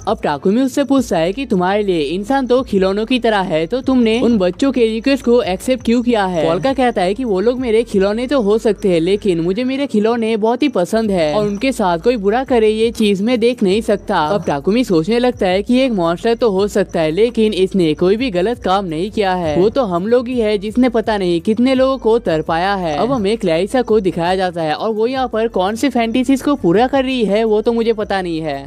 अब टाकुमी उससे पूछता है कि तुम्हारे लिए इंसान तो खिलौनों की तरह है, तो तुमने उन बच्चों के रिक्वेस्ट को एक्सेप्ट क्यों किया है? पोल्का कहता है कि वो लोग मेरे खिलौने तो हो सकते हैं, लेकिन मुझे मेरे खिलौने बहुत ही पसंद है और उनके साथ कोई बुरा करे ये चीज मैं देख नहीं सकता। अब टाकुमी सोचने लगता है कि एक मॉन्स्टर तो हो सकता है, लेकिन इसने कोई भी गलत काम नहीं किया है। वो तो हम लोग ही है जिसने पता नहीं कितने लोगों को तरपाया है। अब हमें क्लैरिसा को दिखाया जाता है और वो यहाँ पर कौन से फैंटेसीज को पूरा कर रही है वो तो मुझे पता नहीं है।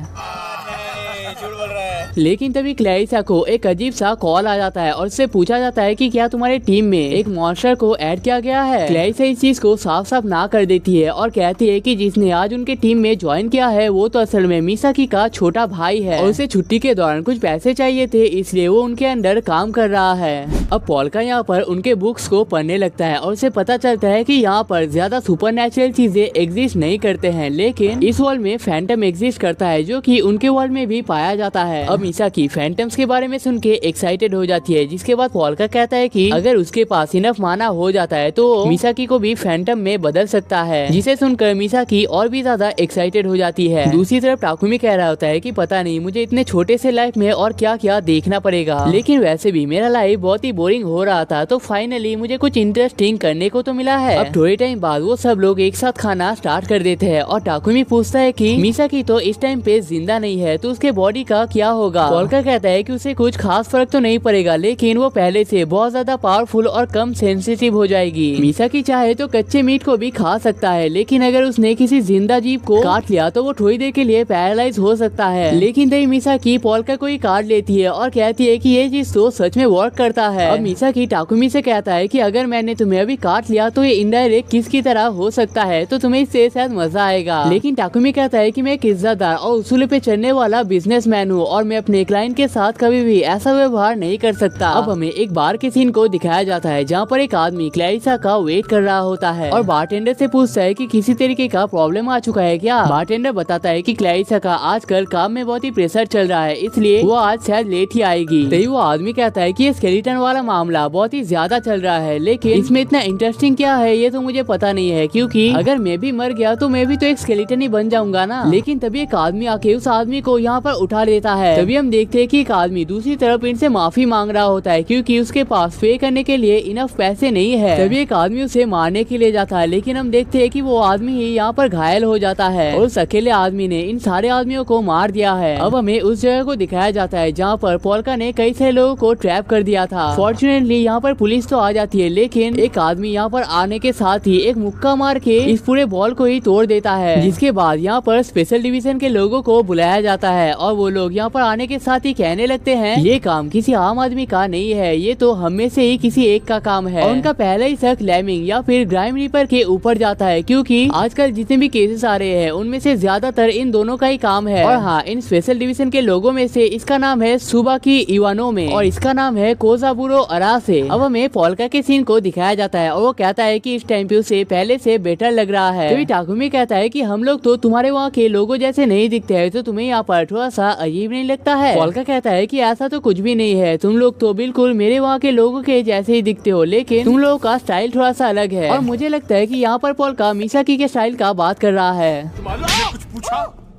लेकिन तभी क्लैरिसा को एक अजीब सा कॉल आ जाता है और उससे पूछा जाता है कि क्या तुम्हारे टीम में एक मॉन्स्टर को ऐड किया गया है। क्लैरिसा इस चीज को साफ साफ ना कर देती है और कहती है कि जिसने आज उनके टीम में ज्वाइन किया है वो तो असल में मिसाकी का छोटा भाई है और उसे छुट्टी के दौरान कुछ पैसे चाहिए थे, इसलिए वो उनके अंडर काम कर रहा है। अब पोल्का यहाँ पर उनके बुक्स को पढ़ने लगता है और उसे पता चलता है कि यहाँ पर ज्यादा सुपरनैचुरल चीजें एग्जिस्ट नहीं करते हैं, लेकिन इस वर्ल्ड में फैंटम एग्जिस्ट करता है जो कि उनके वर्ल्ड में भी पाया जाता है। अब मिसाकी फैंटम्स के बारे में सुन के एक्साइटेड हो जाती है, जिसके बाद पोल्का कहता है कि अगर उसके पास इनफ माना हो जाता है तो मिसाकी को भी फैंटम में बदल सकता है, जिसे सुनकर मिसाकी और भी ज्यादा एक्साइटेड हो जाती है। दूसरी तरफ टाकुमी कह रहा होता है कि पता नहीं मुझे इतने छोटे से लाइफ में और क्या क्या देखना पड़ेगा, लेकिन वैसे भी मेरा लाइफ बहुत ही बोरिंग हो रहा था, तो फाइनली मुझे कुछ इंटरेस्टिंग करने को तो मिला है। अब थोड़े टाइम बाद वो सब लोग एक साथ खाना स्टार्ट कर देते हैं और टाकुमी पूछता है कि मिसाकी तो इस टाइम पे जिंदा नहीं है, तो उसके बॉडी का क्या होगा? पोल्का कहता है कि उसे कुछ खास फर्क तो नहीं पड़ेगा, लेकिन वो पहले से बहुत ज्यादा पावरफुल और कम सेंसिटिव हो जाएगी। मिसाकी चाहे तो कच्चे मीट को भी खा सकता है, लेकिन अगर उसने किसी जिंदा जीव को काट लिया तो वो थोड़ी देर के लिए पैरालाइज हो सकता है। लेकिन तभी मिसाकी पोल्का को ही काट लेती है और कहती है कि ये चीज तो सच में वर्क करता है। अब मिसाकी टाकुमी से कहता है कि अगर मैंने तुम्हें अभी काट लिया तो ये इनडायरेक्ट किसकी तरह हो सकता है, तो तुम्हें इससे शायद मजा आएगा। लेकिन टाकुमी कहता है कि मैं एक इज्जतदार और उसूलों पे चलने वाला बिजनेसमैन हूँ और मैं अपने क्लाइंट के साथ कभी भी ऐसा व्यवहार नहीं कर सकता। अब हमें एक बार के सीन को दिखाया जाता है जहाँ पर एक आदमी क्लैरिसा का वेट कर रहा होता है और बारटेंडर से पूछता है कि किसी तरीके का प्रॉब्लम आ चुका है क्या। बारटेंडर बताता है कि क्लैरिसा का आजकल काम में बहुत ही प्रेशर चल रहा है, इसलिए वो आज शायद लेट ही आएगी। तभी वो आदमी कहता है कि ये स्केलेटन वाला मामला बहुत ही ज्यादा चल रहा है, लेकिन इसमें इतना इंटरेस्टिंग क्या है ये तो मुझे पता नहीं है, क्योंकि अगर मैं भी मर गया तो मैं भी तो एक स्केलेटन ही बन जाऊंगा ना। लेकिन तभी एक आदमी आके उस आदमी को यहाँ पर उठा लेता है। तभी हम देखते हैं कि एक आदमी दूसरी तरफ इनसे माफी मांग रहा होता है, क्योंकि उसके पास पे करने के लिए इनफ पैसे नहीं है। तभी एक आदमी उसे मारने के लिए जाता है, लेकिन हम देखते हैं कि वो आदमी ही यहाँ पर घायल हो जाता है और उस अकेले आदमी ने इन सारे आदमियों को मार दिया है। अब हमें उस जगह को दिखाया जाता है जहाँ पर पोल्का ने कई सारे लोगों को ट्रैप कर दिया था। फॉर्चुनेटली यहाँ पर पुलिस तो आ जाती है, लेकिन एक आदमी यहाँ पर आने के साथ ही एक मुक्का मार के इस पूरे बॉल को ही तोड़ देता है, जिसके बाद यहाँ पर स्पेशल डिवीजन के लोगों को बुलाया जाता है और वो लोग यहाँ पर आने मुस्कुराने के साथ ही कहने लगते हैं ये काम किसी आम आदमी का नहीं है, ये तो हम में से ही किसी एक का काम है। और उनका पहला ही शक लेमिंग या फिर ग्राइम रीपर के ऊपर जाता है, क्योंकि आजकल जितने भी केसेस आ रहे हैं उनमें से ज्यादातर इन दोनों का ही काम है। और हाँ, इन स्पेशल डिवीजन के लोगों में से इसका नाम है सुबाकी इवानोमे और इसका नाम है कोजाबुरो अरासे। अब हमें पोल्का के सीन को दिखाया जाता है और वो कहता है कि इस टाइम पे उसे पहले से बेटर लग रहा है। तभी टाकुमी कहता है कि हम लोग तो तुम्हारे वहाँ के लोगों जैसे नहीं दिखते हैं, तो तुम्हें यहाँ पर थोड़ा सा अजीब नहीं लगता है? पोल्का कहता है कि ऐसा तो कुछ भी नहीं है, तुम लोग तो बिल्कुल मेरे वहाँ के लोगों के जैसे ही दिखते हो, लेकिन तुम लोगों का स्टाइल थोड़ा सा अलग है। और मुझे लगता है कि यहाँ पर पोल्का मिसाकी के स्टाइल का बात कर रहा है।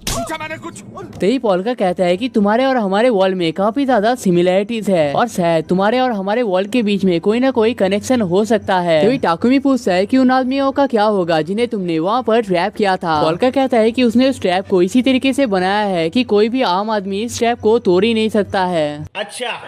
कुछ पूछा मैंने कुछ। तभी पोल्का कहता है कि तुम्हारे और हमारे वर्ल्ड में काफी ज्यादा सिमिलरिटीज है और शायद तुम्हारे और हमारे वर्ल्ड के बीच में कोई ना कोई कनेक्शन हो सकता है। तभी टाकुमी पूछता है कि उन आदमियों का क्या होगा जिन्हें तुमने वहाँ पर ट्रैप किया था। पोल्का कहता है कि उसने उस ट्रैप को इसी तरीके से बनाया है कि कोई भी आम आदमी इस ट्रैप को तोड़ ही नहीं सकता है। अच्छा।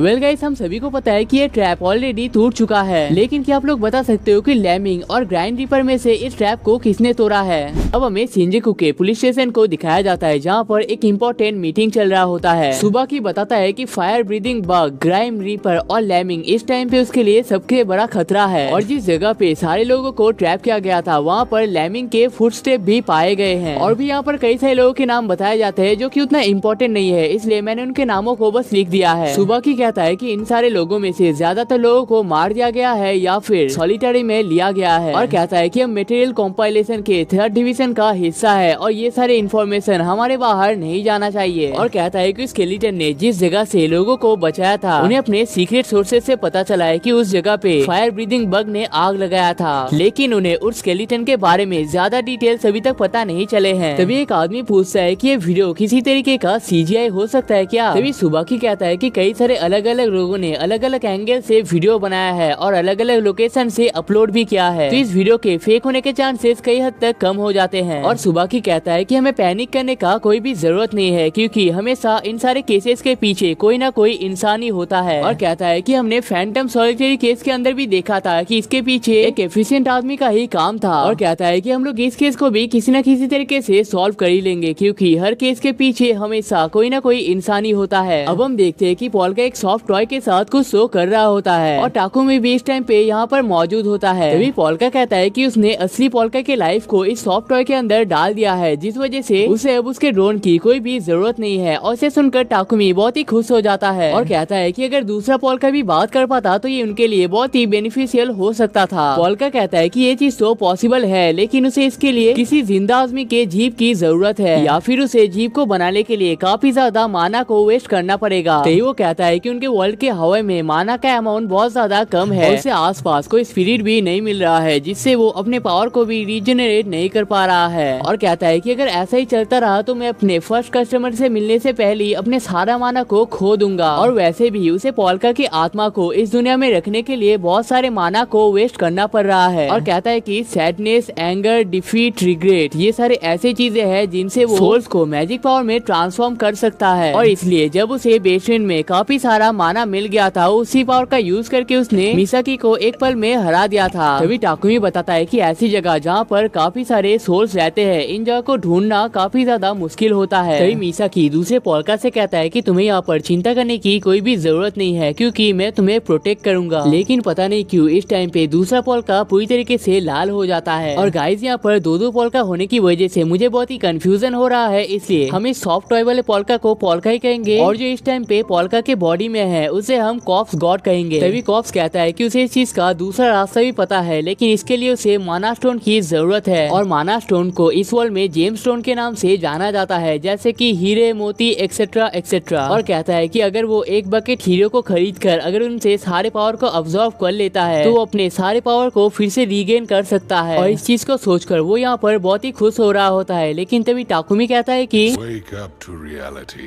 वेल गाइस, हम सभी को पता है कि ये ट्रैप ऑलरेडी टूट चुका है, लेकिन क्या आप लोग बता सकते हो कि लेमिंग और ग्राइंड रीपर में से इस ट्रैप को किसने तोड़ा है? अब हमें शिंजुकू के पुलिस स्टेशन को दिखाया जाता है, जहाँ पर एक इम्पोर्टेंट मीटिंग चल रहा होता है। सुबह की बताता है कि fire breathing bug, grime reaper और लेमिंग इस टाइम पे उसके लिए सबसे बड़ा खतरा है। और जिस जगह पे सारे लोगों को ट्रैप किया गया था वहाँ पर लेमिंग के फुटस्टेप भी पाए गए हैं। और भी यहाँ पर कई सारे लोगों के नाम बताए जाते हैं जो कि उतना इम्पोर्टेंट नहीं है, इसलिए मैंने उनके नामों को बस लिख दिया है। सुबह की कहता है कि इन सारे लोगों में से ज्यादातर लोगों को मार दिया गया है या फिर सॉलिटरी में लिया गया है। और कहता है कि हम मटेरियल कंपाइलेशन के 3rd डिवीजन का हिस्सा है और ये सारे इन्फॉर्मेशन हमारे बाहर नहीं जाना चाहिए। और कहता है कि स्केलेटन ने जिस जगह से लोगों को बचाया था उन्हें अपने सीक्रेट सोर्सेज से पता चला है कि उस जगह पे फायर ब्रीदिंग बग ने आग लगाया था, लेकिन उन्हें उस स्केलेटन के बारे में ज्यादा डिटेल्स अभी तक पता नहीं चले हैं। तभी एक आदमी पूछता है कि ये वीडियो किसी तरीके का CGI हो सकता है क्या? तभी सुबह की कहता है कि कई सारे अलग अलग लोगों ने अलग अलग एंगल से वीडियो बनाया है और अलग अलग लोकेशन से अपलोड भी किया है, तो इस वीडियो के फेक होने के चांसेस कई हद तक कम हो जाते हैं। और सुबह की कहता है कि हमें पैनिक करने का कोई भी जरूरत नहीं है, क्योंकि हमेशा इन सारे केसेस के पीछे कोई ना कोई इंसान ही होता है। और कहता है कि हमने फैंटम सॉलिटरी केस के अंदर भी देखा था कि इसके पीछे एक एफिशिएंट आदमी का ही काम था। और कहता है कि हम लोग इस केस को भी किसी न किसी तरीके से सॉल्व कर ही लेंगे, क्योंकि हर केस के पीछे हमेशा कोई ना कोई इंसान ही होता है। अब हम देखते हैं कि पोल्का एक सॉफ्ट टॉय के साथ कुछ शो कर रहा होता है और टाकुमी भी इस टाइम पे यहाँ पर मौजूद होता है। तभी पोल्का कहता है कि उसने असली पोल्का के लाइफ को इस सॉफ्ट टॉय के अंदर डाल दिया है, जिस वजह से उसे अब उसके ड्रोन की कोई भी जरूरत नहीं है। और इसे सुनकर टाकुमी बहुत ही खुश हो जाता है और कहता है कि अगर दूसरा पोल्का भी बात कर पाता तो ये उनके लिए बहुत ही बेनिफिशियल हो सकता था। पोल्का कहता है कि ये चीज तो पॉसिबल है, लेकिन उसे इसके लिए किसी जिंदा आदमी के जीप की जरूरत है, या फिर उसे जीप को बनाने के लिए काफी ज्यादा माना को वेस्ट करना पड़ेगा। तो वो कहता है कि उनके वर्ल्ड के हवा में माना का अमाउंट बहुत ज्यादा कम है, उसे आसपास कोई स्पिरिट भी नहीं मिल रहा है, जिससे वो अपने पावर को भी रीजनरेट नहीं कर पा रहा है। और कहता है कि अगर ऐसा ही चलता रहा तो मैं अपने फर्स्ट कस्टमर से मिलने से पहले ही अपने सारा माना को खो दूंगा। और वैसे भी उसे पोल्का की आत्मा को इस दुनिया में रखने के लिए बहुत सारे माना को वेस्ट करना पड़ रहा है। और कहता है कि सैडनेस, एंगर, डिफीट, रिग्रेट, ये सारे ऐसी चीजें हैं जिनसे वो सोल्स को मैजिक पावर में ट्रांसफॉर्म कर सकता है। और इसलिए जब उसे बेसमेंट में काफी सारा माना मिल गया था, उसी पावर का यूज करके उसने मिसाकी को एक पल में हरा दिया था। तभी टाकुमी बताता है कि ऐसी जगह जहाँ पर काफी सारे सोल्स रहते हैं, इन जगह को ढूंढना काफी ज्यादा मुश्किल होता है। तभी मिसाकी दूसरे पोल्का से कहता है कि तुम्हें यहाँ पर चिंता करने की कोई भी जरूरत नहीं है, क्योंकि मैं तुम्हें प्रोटेक्ट करूंगा। लेकिन पता नहीं क्यों इस टाइम पे दूसरा पोल्का पूरी तरीके से लाल हो जाता है। और गाइस, यहाँ पर दो पोल्का होने की वजह से मुझे बहुत ही कंफ्यूजन हो रहा है, इसलिए हम इस सॉफ्ट टॉय वाले पोल्का को पोल्का ही कहेंगे, और जो इस टाइम पे पोल्का के बॉडी में है उसे हम कॉप्स गॉड कहेंगे। तभी कॉप्स कहता है कि उसे इस चीज का दूसरा रास्ता भी पता है, लेकिन इसके लिए उसे माना स्टोन की जरूरत है। और माना स्टोन को इस वर्ल्ड में जेम्स स्टोन के नाम से जाना जाता है, जैसे कि हीरे, मोती, एक्सेट्रा एक्सेट्रा। और कहता है कि अगर वो एक बकेट हीरे को खरीद कर अगर उनसे सारे पावर को अब्सॉर्ब कर लेता है तो वो अपने सारे पावर को फिर से रीगेन कर सकता है। और इस चीज को सोचकर वो यहाँ पर बहुत ही खुश हो रहा होता है। लेकिन तभी टाकुमी कहता है कि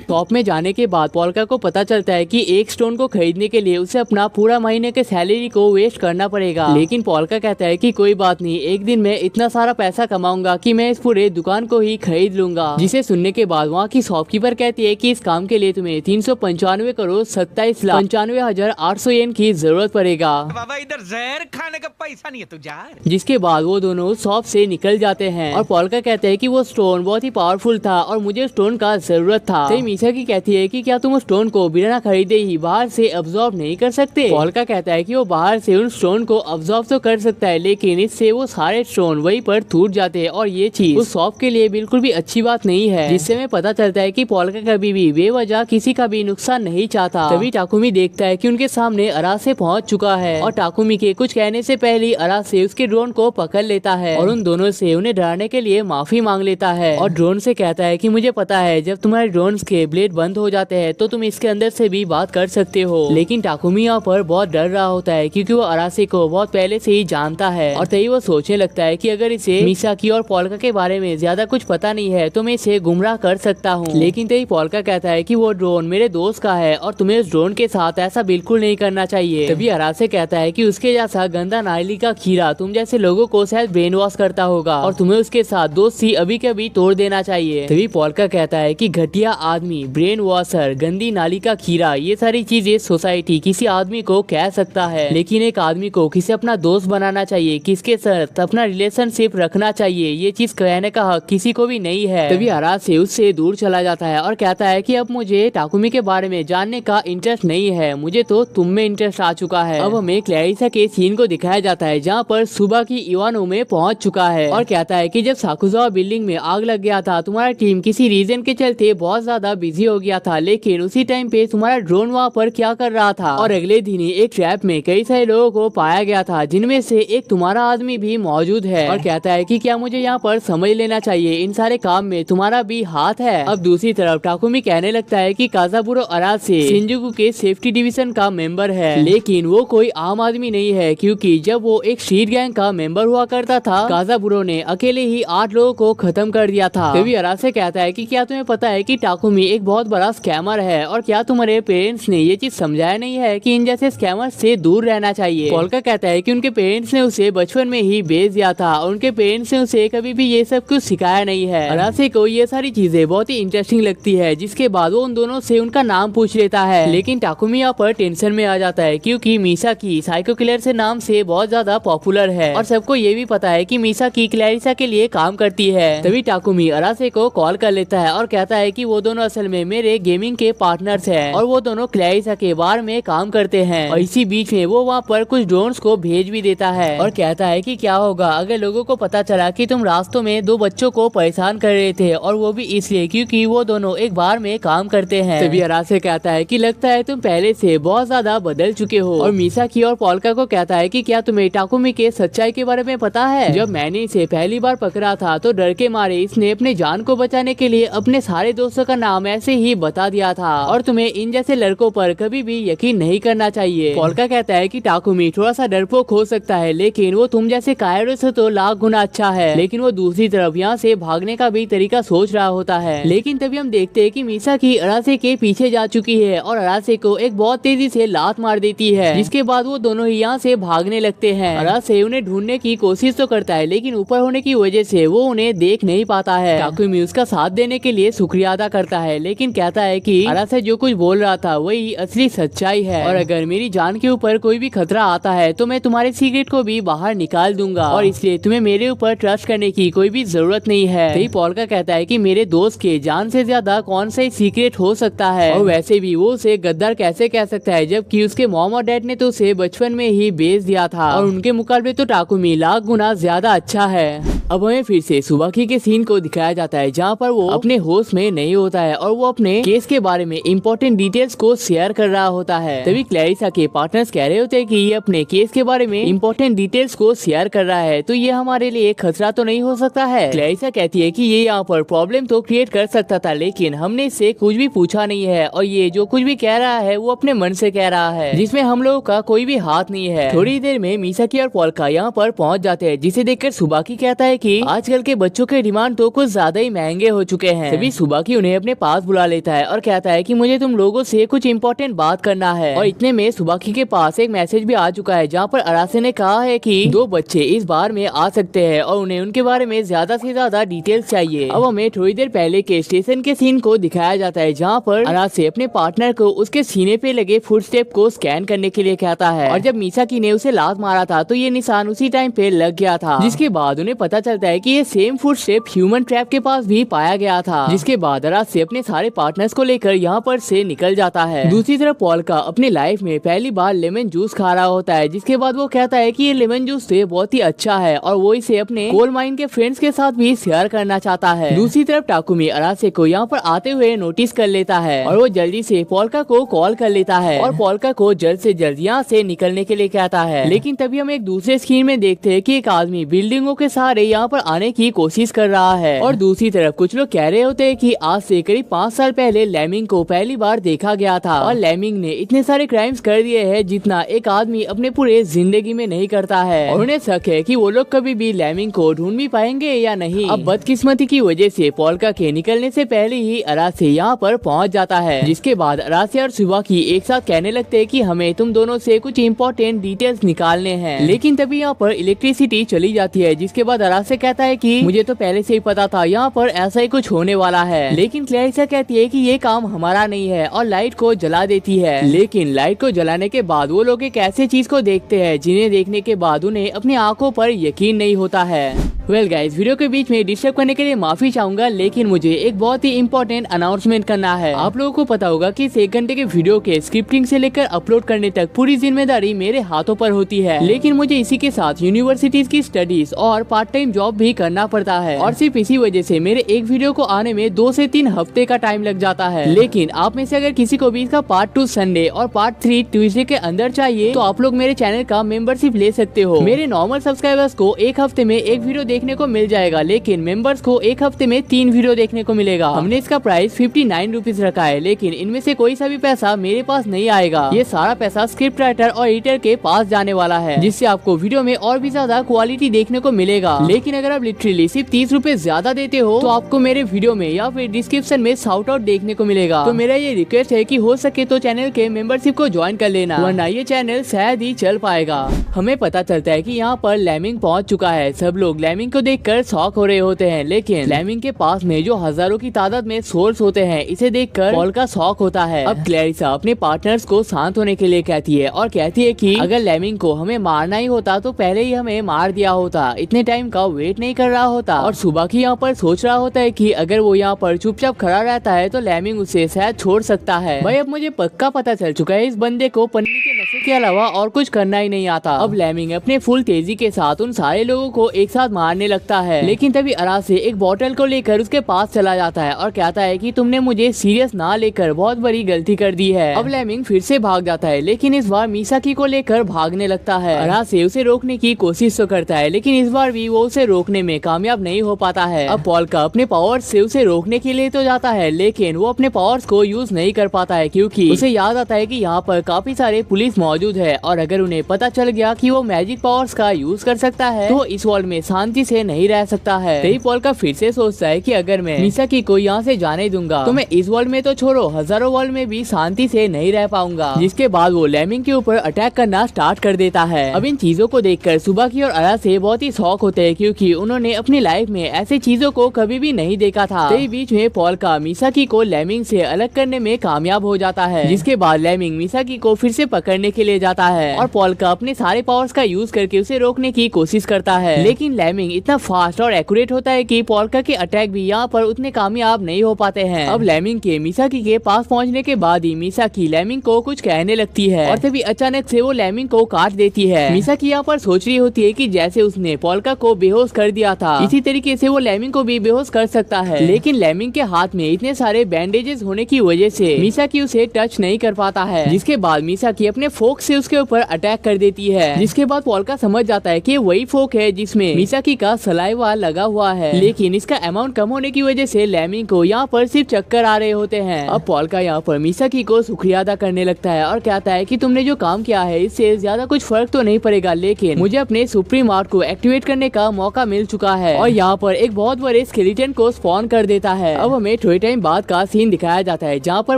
शॉप में जाने के बाद पोल्का को पता चलता है कि एक स्टोन को खरीदने के लिए उसे अपना पूरा महीने के सैलरी को वेस्ट करना पड़ेगा। लेकिन पोल्का कहता है कि कोई बात नहीं, एक दिन में इतना सारा पैसा कमाऊंगा कि मैं इस पूरे दुकान को ही खरीद लूंगा। जिसे सुनने के बाद वहाँ की शॉपकीपर कहती है कि इस काम के लिए तुम्हें 395 करोड़ 27,95,800 येन की जरूरत पड़ेगा। बाबा इधर जहर खाने का पैसा नहीं है तू जा। जिसके बाद वो दोनों शॉप से निकल जाते हैं और पोल्का कहते हैं कि वो स्टोन बहुत ही पावरफुल था और मुझे स्टोन का जरूरत था। तभी मिसाकी कहती है कि क्या तुम उस स्टोन को बिना खरीदे ही बाहर से अब्सॉर्ब नहीं कर सकते। पोल्का कहता है कि वो बाहर से उन स्टोन को अब्सॉर्ब तो कर सकता है, लेकिन इससे वो सारे स्टोन वहीं पर टूट जाते हैं और ये चीज उस शॉप के लिए बिल्कुल भी अच्छी बात नहीं है। जिससे हमें पता चलता है कि पोल्का कभी भी बेवजह किसी का भी नुकसान नहीं चाहता। तभी टाकुमी देखता है कि उनके सामने अरासे पहुंच चुका है और टाकुमी के कुछ कहने से पहले अरासे उसके ड्रोन को पकड़ लेता है और उन दोनों से उन्हें डराने के लिए माफी मांग लेता है और ड्रोन से कहता है कि मुझे पता है जब तुम्हारे ड्रोन के ब्लेड बंद हो जाते हैं तो तुम इसके अंदर से भी बात कर सकते हो। लेकिन टाकुमी यहाँ पर बहुत डर रहा होता है क्योंकि वो अरासे को बहुत पहले से ही जानता है और तभी वो सोचने लगता है कि अगर इसे मिसाकी और पोल्का के बारे में ज्यादा कुछ पता नहीं है तो मैं इसे गुमराह कर सकता हूँ। लेकिन तभी पोल्का कहता है कि वो ड्रोन मेरे दोस्त का है और तुम्हें उस ड्रोन के साथ ऐसा बिल्कुल नहीं करना चाहिए। तभी अरासे कहता है कि उसके जैसा गंदा नाली का खीरा तुम जैसे लोगों को शायद ब्रेन वॉश करता होगा और तुम्हें उसके साथ दोस्ती अभी के अभी तोड़ देना चाहिए। तभी पोल्का कहता है कि घटिया आदमी, ब्रेन वॉशर, गंदी नाली का खीरा, ये सारी चीजें सोसाइटी किसी आदमी को कह सकता है, लेकिन एक आदमी को किसी अपना दोस्त बनाना चाहिए, किसके साथ अपना रिलेशनशिप रखना चाहिए, ये चीज कहने का हक किसी को भी नहीं है। तभी अरासे उससे दूर चला जाता है और कहता है कि अब मुझे टाकुमी के बारे में जानने का इंटरेस्ट नहीं है, मुझे तो तुम में इंटरेस्ट आ चुका है। अब हमें क्लैरिसा के सीन को दिखाया जाता है जहाँ पर सुबह की इवानो में पहुँच चुका है और कहता है कि जब साकुजावा बिल्डिंग में आग लग गया था तुम्हारा टीम किसी रीजन के चलते बहुत ज्यादा बिजी हो गया था, लेकिन उसी टाइम पे तुम्हारा ड्रोन वहाँ पर क्या कर रहा था और अगले दिन ही एक ट्रैप में कई सारे लोगों को पाया गया था जिनमें से एक तुम्हारा आदमी भी मौजूद है और कहता है कि क्या मुझे यहाँ पर समझ लेना चाहिए इन सारे काम में तुम्हारा भी हाथ है। अब दूसरी तरफ टाकुमी कहने लगता है कि काजाबुरो अरासे शिंजुकू के सेफ्टी डिवीजन का मेंबर है, लेकिन वो कोई आम आदमी नहीं है क्योंकि जब वो एक स्ट्रीट गैंग का मेंबर हुआ करता था काजाबुरो ने अकेले ही 8 लोगों को खत्म कर दिया था। तभी अरासे कहता है कि क्या तुम्हें पता है कि टाकुमी एक बहुत बड़ा स्कैमर है और क्या तुम्हारे पेरेंट्स ने ये चीज समझाया नहीं है कि इन जैसे स्कैमर से दूर रहना चाहिए। पोल्का कहता है कि उनके पेरेंट्स ने उसे बचपन में ही बेच दिया था और उनके पेरेंट्स ने उसे कभी भी ये सब कुछ सिखाया नहीं है। अरासे को ये सारी चीजें बहुत ही इंटरेस्टिंग लगती है, जिसके बाद वो उन दोनों से उनका नाम पूछ लेता है। लेकिन टाकुमी यहाँ पर टेंशन में आ जाता है क्योंकि मिसाकी साइको किलर से नाम से बहुत ज्यादा पॉपुलर है और सबको ये भी पता है कि मिसाकी क्लैरिसा के लिए काम करती है। तभी टाकुमी अरासे को कॉल कर लेता है और कहता है कि वो दोनों असल में मेरे गेमिंग के पार्टनर्स हैं और वो दोनों क्लैरिसा के बार में काम करते हैं और इसी बीच में वो वहाँ पर कुछ ड्रोन्स को भेज भी देता है और कहता है कि क्या होगा अगर लोगों को पता चला कि तुम रास्तों में 2 बच्चों को परेशान कर रहे थे और वो भी इसलिए क्योंकि वो दोनों एक बार में काम करते हैं। तभी अरासे कहता है कि लगता है तुम पहले से बहुत ज्यादा बदल चुके हो और मिसाकी और पोल्का को कहता है कि क्या तुम्हें टाकुमी के सच्चाई के बारे में पता है। जब मैंने इसे पहली बार पकड़ा था तो डर के मारे इसने अपने जान को बचाने के लिए अपने सारे दोस्तों का नाम ऐसे ही बता दिया था और तुम्हें इन जैसे लड़कों पर कभी भी यकीन नहीं करना चाहिए। पोल्का कहता है कि टाकुमी थोड़ा सा डरपोक हो सकता है लेकिन वो तुम जैसे कायरों से तो लाख गुना अच्छा है, लेकिन वो दूसरी तरफ यहाँ से भागने का भी तरीका सोच रहा होता है। लेकिन तभी हम देखते हैं कि मिसाकी अरासे के पीछे जा चुकी है और अरासे को एक बहुत तेजी से लात मार देती है, जिसके बाद वो दोनों ही यहाँ से भागने लगते हैं। अरासे उन्हें ढूंढने की कोशिश तो करता है लेकिन ऊपर होने की वजह से वो उन्हें देख नहीं पाता है। टाकुमी उसका साथ देने के लिए शुक्रिया अदा करता है लेकिन कहता है कि अरासे जो कुछ बोल रहा था वही असली सच्चाई है और अगर मेरी जान के ऊपर कोई भी खतरा आता है तो मैं तुम्हारे सीक्रेट को भी बाहर निकाल दूंगा और इसलिए तुम्हें मेरे ऊपर ट्रस्ट करने की कोई भी जरूरत नहीं है। तभी पोल्का कहता है कि मेरे दोस्त के जान से ज्यादा कौन सा सीक्रेट हो सकता है और वैसे भी वो उसे गद्दार कैसे कह सकता है जबकि उसके मॉम और डैड ने तो उसे बचपन में ही बेच दिया था और उनके मुकाबले तो टाकुमी लाख गुना ज्यादा अच्छा है। अब हमें फिर से सुबाकी के सीन को दिखाया जाता है जहाँ पर वो अपने होश में नहीं होता है और वो अपने केस के बारे में इम्पोर्टेंट डिटेल्स को शेयर कर रहा होता है। तभी क्लैरिसा के पार्टनर्स कह रहे होते हैं कि ये अपने केस के बारे में इम्पोर्टेंट डिटेल्स को शेयर कर रहा है तो ये हमारे लिए खतरा तो नहीं हो सकता है। क्लैरिसा कहती है कि ये यहाँ पर प्रॉब्लम तो क्रिएट कर सकता था लेकिन हमने इससे कुछ भी पूछा नहीं है और ये जो कुछ भी कह रहा है वो अपने मन से कह रहा है जिसमें हम लोगों का कोई भी हाथ नहीं है। थोड़ी देर में मिसाकी और पोल्का यहाँ पर पहुँच जाते हैं जिसे देखकर सुबाकी कहता है कि आजकल के बच्चों के डिमांड तो कुछ ज्यादा ही महंगे हो चुके हैं। तभी सुबाकी उन्हें अपने पास बुला लेता है और कहता है कि मुझे तुम लोगों से कुछ इम्पोर्टेंट बात करना है। और इतने में सुबाकी के पास एक मैसेज भी आ चुका है जहाँ पर अरासे ने कहा है कि 2 बच्चे इस बार में आ सकते हैं और उन्हें उनके बारे में ज्यादा से ज्यादा डिटेल्स चाहिए। अब हमें थोड़ी देर पहले के स्टेशन के सीन को दिखाया जाता है जहाँ पर अरासे अपने पार्टनर को उसके सीने पे लगे फुटस्टेप को स्कैन करने के लिए कहता है। और जब मिसाकी ने उसे लात मारा था तो ये निशान उसी टाइम पे लग गया था, जिसके बाद उन्हें पता चलता है कि ये सेम फुटस्टेप ह्यूमन ट्रैप के पास भी पाया गया था। जिसके बाद अरासे अपने सारे पार्टनर्स को लेकर यहाँ पर से निकल जाता है। दूसरी तरफ पोल्का अपनी लाइफ में पहली बार लेमन जूस खा रहा होता है, जिसके बाद वो कहता है कि ये लेमन जूस से बहुत ही अच्छा है और वो इसे अपने कोल माइन के फ्रेंड्स के साथ भी शेयर करना चाहता है। दूसरी तरफ टाकुमी अरासे को यहाँ पर आते हुए नोटिस कर लेता है और वो जल्दी से पोल्का को कॉल कर लेता है और पोल्का को जल्द से जल्द यहाँ से निकलने के लिए कहता है। लेकिन तभी हम एक दूसरे स्क्रीन में देखते हैं कि एक आदमी बिल्डिंगों के सहारे यहाँ पर आने की कोशिश कर रहा है। और दूसरी तरफ कुछ लोग कह रहे होते हैं कि आज से करीब 5 साल पहले लेमिंग को पहली बार देखा गया था और लेमिंग ने इतने सारे क्राइम्स कर दिए हैं जितना एक आदमी अपने पूरे जिंदगी में नहीं करता है। और उन्हें शक है कि वो लोग कभी भी लेमिंग को ढूंढ भी पाएंगे या नहीं। अब बदकिस्मती की वजह से पोल्का के निकलने से पहले ही अरासे यहाँ पर पहुँच जाता है। जिसके बाद अरासे और सुबाकी एक साथ कहने लगते हैं कि हमें तुम दोनों से कुछ इम्पोर्टेंट डिटेल्स निकालने हैं। लेकिन तभी यहाँ पर इलेक्ट्रिसिटी चली जाती है, जिसके बाद अरासे कहता है कि मुझे तो पहले से ही पता था यहाँ पर ऐसा ही कुछ होने वाला है। लेकिन क्लैरिसा कहती है कि ये काम हमारा नहीं है और लाइट को जला देती है। लेकिन लाइट को जलाने के बाद वो लोग एक ऐसे चीज को देखते हैं जिन्हें देखने के बाद उन्हें अपनी आंखों पर यकीन नहीं होता है। वेल गाइस, वीडियो के बीच में डिस्टर्ब करने के लिए माफी चाहूंगा, लेकिन मुझे एक बहुत ही इम्पोर्टेंट अनाउंसमेंट करना है। आप लोगों को पता होगा कि 1 घंटे के वीडियो के स्क्रिप्टिंग से लेकर अपलोड करने तक पूरी जिम्मेदारी मेरे हाथों पर होती है। लेकिन मुझे इसी के साथ यूनिवर्सिटीज की स्टडीज और पार्ट टाइम जॉब भी करना पड़ता है और सिर्फ इसी वजह से मेरे एक वीडियो को आने में 2 से 3 हफ्ते का टाइम लग जाता है। लेकिन आप में से अगर किसी को भी इसका पार्ट 2 संडे और पार्ट 3 ट्यूसडे के अंदर चाहिए तो आप लोग मेरे चैनल का मेंबरशिप ले सकते हो। मेरे नॉर्मल सब्सक्राइबर्स को 1 हफ्ते में 1 वीडियो देखने को मिल जाएगा, लेकिन मेंबर्स को 1 हफ्ते में 3 वीडियो देखने को मिलेगा। हमने इसका प्राइस 59 रुपीज रखा है, लेकिन इनमें से कोई सा भी पैसा मेरे पास नहीं आएगा। ये सारा पैसा स्क्रिप्ट राइटर और एडिटर के पास जाने वाला है, जिससे आपको वीडियो में और भी ज्यादा क्वालिटी देखने को मिलेगा। लेकिन अगर आप लिटरली सिर्फ 30 रुपए ज्यादा देते हो तो आपको मेरे वीडियो में या फिर डिस्क्रिप्शन में शाउट आउट देखने को मिलेगा। तो मेरा ये रिक्वेस्ट है कि हो सके तो चैनल के मेंबरशिप को ज्वाइन कर लेना, वरना ये चैनल शायद ही चल पाएगा। हमें पता चलता है कि यहाँ पर लेमिंग पहुँच चुका है। सब लोग लेमिंग को देखकर शॉक हो रहे होते हैं, लेकिन लेमिंग के पास में जो हजारों की तादाद में सोल्स होते हैं, इसे देखकर पोल्का शॉक होता है। अब क्लैरिसा अपने पार्टनर्स को शांत होने के लिए कहती है और कहती है कि अगर लेमिंग को हमें मारना ही होता तो पहले ही हमें मार दिया होता, इतने टाइम का वेट नहीं कर रहा होता। और सुबाकी यहाँ पर सोच रहा होता है कि अगर वो यहाँ पर चुपचाप खड़ा रहता है तो लेमिंग उसे शायद छोड़ सकता है। भाई अब मुझे पक्का पता चल चुका है इस बंदे को पन्नी के नशे के अलावा और कुछ करना ही नहीं आता। अब लेमिंग अपने फुल तेजी के साथ उन सारे लोगों को एक साथ मारने लगता है। लेकिन तभी अरासे एक बोतल को लेकर उसके पास चला जाता है और कहता है कि तुमने मुझे सीरियस ना लेकर बहुत बड़ी गलती कर दी है। अब लेमिंग फिर से भाग जाता है, लेकिन इस बार मिसाकी को लेकर भागने लगता है। अरासे उसे रोकने की कोशिश तो करता है, लेकिन इस बार भी वो उसे रोकने में कामयाब नहीं हो पाता है। अब पोल्का अपने पावर्स से उसे रोकने के लिए तो जाता है, लेकिन वो अपने पावर्स को यूज नहीं कर पाता है, क्योंकि उसे याद आता है कि यहाँ पर काफी सारे पुलिस मौजूद है और अगर उन्हें पता चल गया कि वो मैजिक पावर्स का यूज कर सकता है तो इस वर्ल्ड में शांति से नहीं रह सकता है। तभी पोल्का फिर से सोचता है कि अगर मैं मिसाकी को यहाँ से जाने दूंगा तो मैं इस वर्ल्ड में तो छोड़ो हजारों वर्ल्ड में भी शांति से नहीं रह पाऊंगा। जिसके बाद वो लेमिंग के ऊपर अटैक करना स्टार्ट कर देता है। अब इन चीजों को देखकर सुबाकी और अरासे बहुत ही शॉक होते हैं, क्योंकि उन्होंने अपनी लाइफ में ऐसी चीजों को कभी भी नहीं देखा था। तभी बीच में पोल्का मिसाकी को लेमिंग से अलग करने में कामयाब हो जाता है, जिसके बाद लेमिंग मिसाकी को फिर से पकड़ने के लिए जाता है और पोल्का अपने सारे पावर्स का यूज करके उसे रोकने की कोशिश करता है। लेकिन लेमिंग इतना फास्ट और एक्यूरेट होता है कि पोल्का के अटैक भी यहाँ पर उतने कामयाब नहीं हो पाते हैं। अब लेमिंग के मिसाकी के पास पहुँचने के बाद ही मिसाकी लेमिंग को कुछ कहने लगती है और तभी अचानक से वो लेमिंग को काट देती है। मिसाकी यहाँ पर सोच रही होती है कि जैसे उसने पोल्का को बेहोश कर दिया था, इसी तरीके से वो लेमिंग को भी बेहोश कर सकता है। लेकिन लेमिंग के हाथ में इतने सारे बैंडेजेस होने की वजह से मिसाकी उसे टच नहीं कर पाता है, जिसके बाद मिसाकी अपने फोक से उसके ऊपर अटैक कर देती है। जिसके बाद पोल्का समझ जाता है कि वही फोक है जिसमें मिसाकी का सलाइवा लगा हुआ है, लेकिन इसका अमाउंट कम होने की वजह से लेमिंग को यहाँ पर सिर्फ चक्कर आ रहे होते हैं। अब पोल्का यहाँ पर मिसाकी को शुक्रिया अदा करने लगता है और कहता है कि तुमने जो काम किया है इससे ज्यादा कुछ फर्क तो नहीं पड़ेगा, लेकिन मुझे अपने सुप्रीम आर्ट को एक्टिवेट करने का मौका मिल चुका है। और यहाँ पर एक बहुत बड़े स्केलेटन को स्पॉन कर देता है। अब हमें थोड़े टाइम बाद का सीन दिखाया जाता है जहाँ पर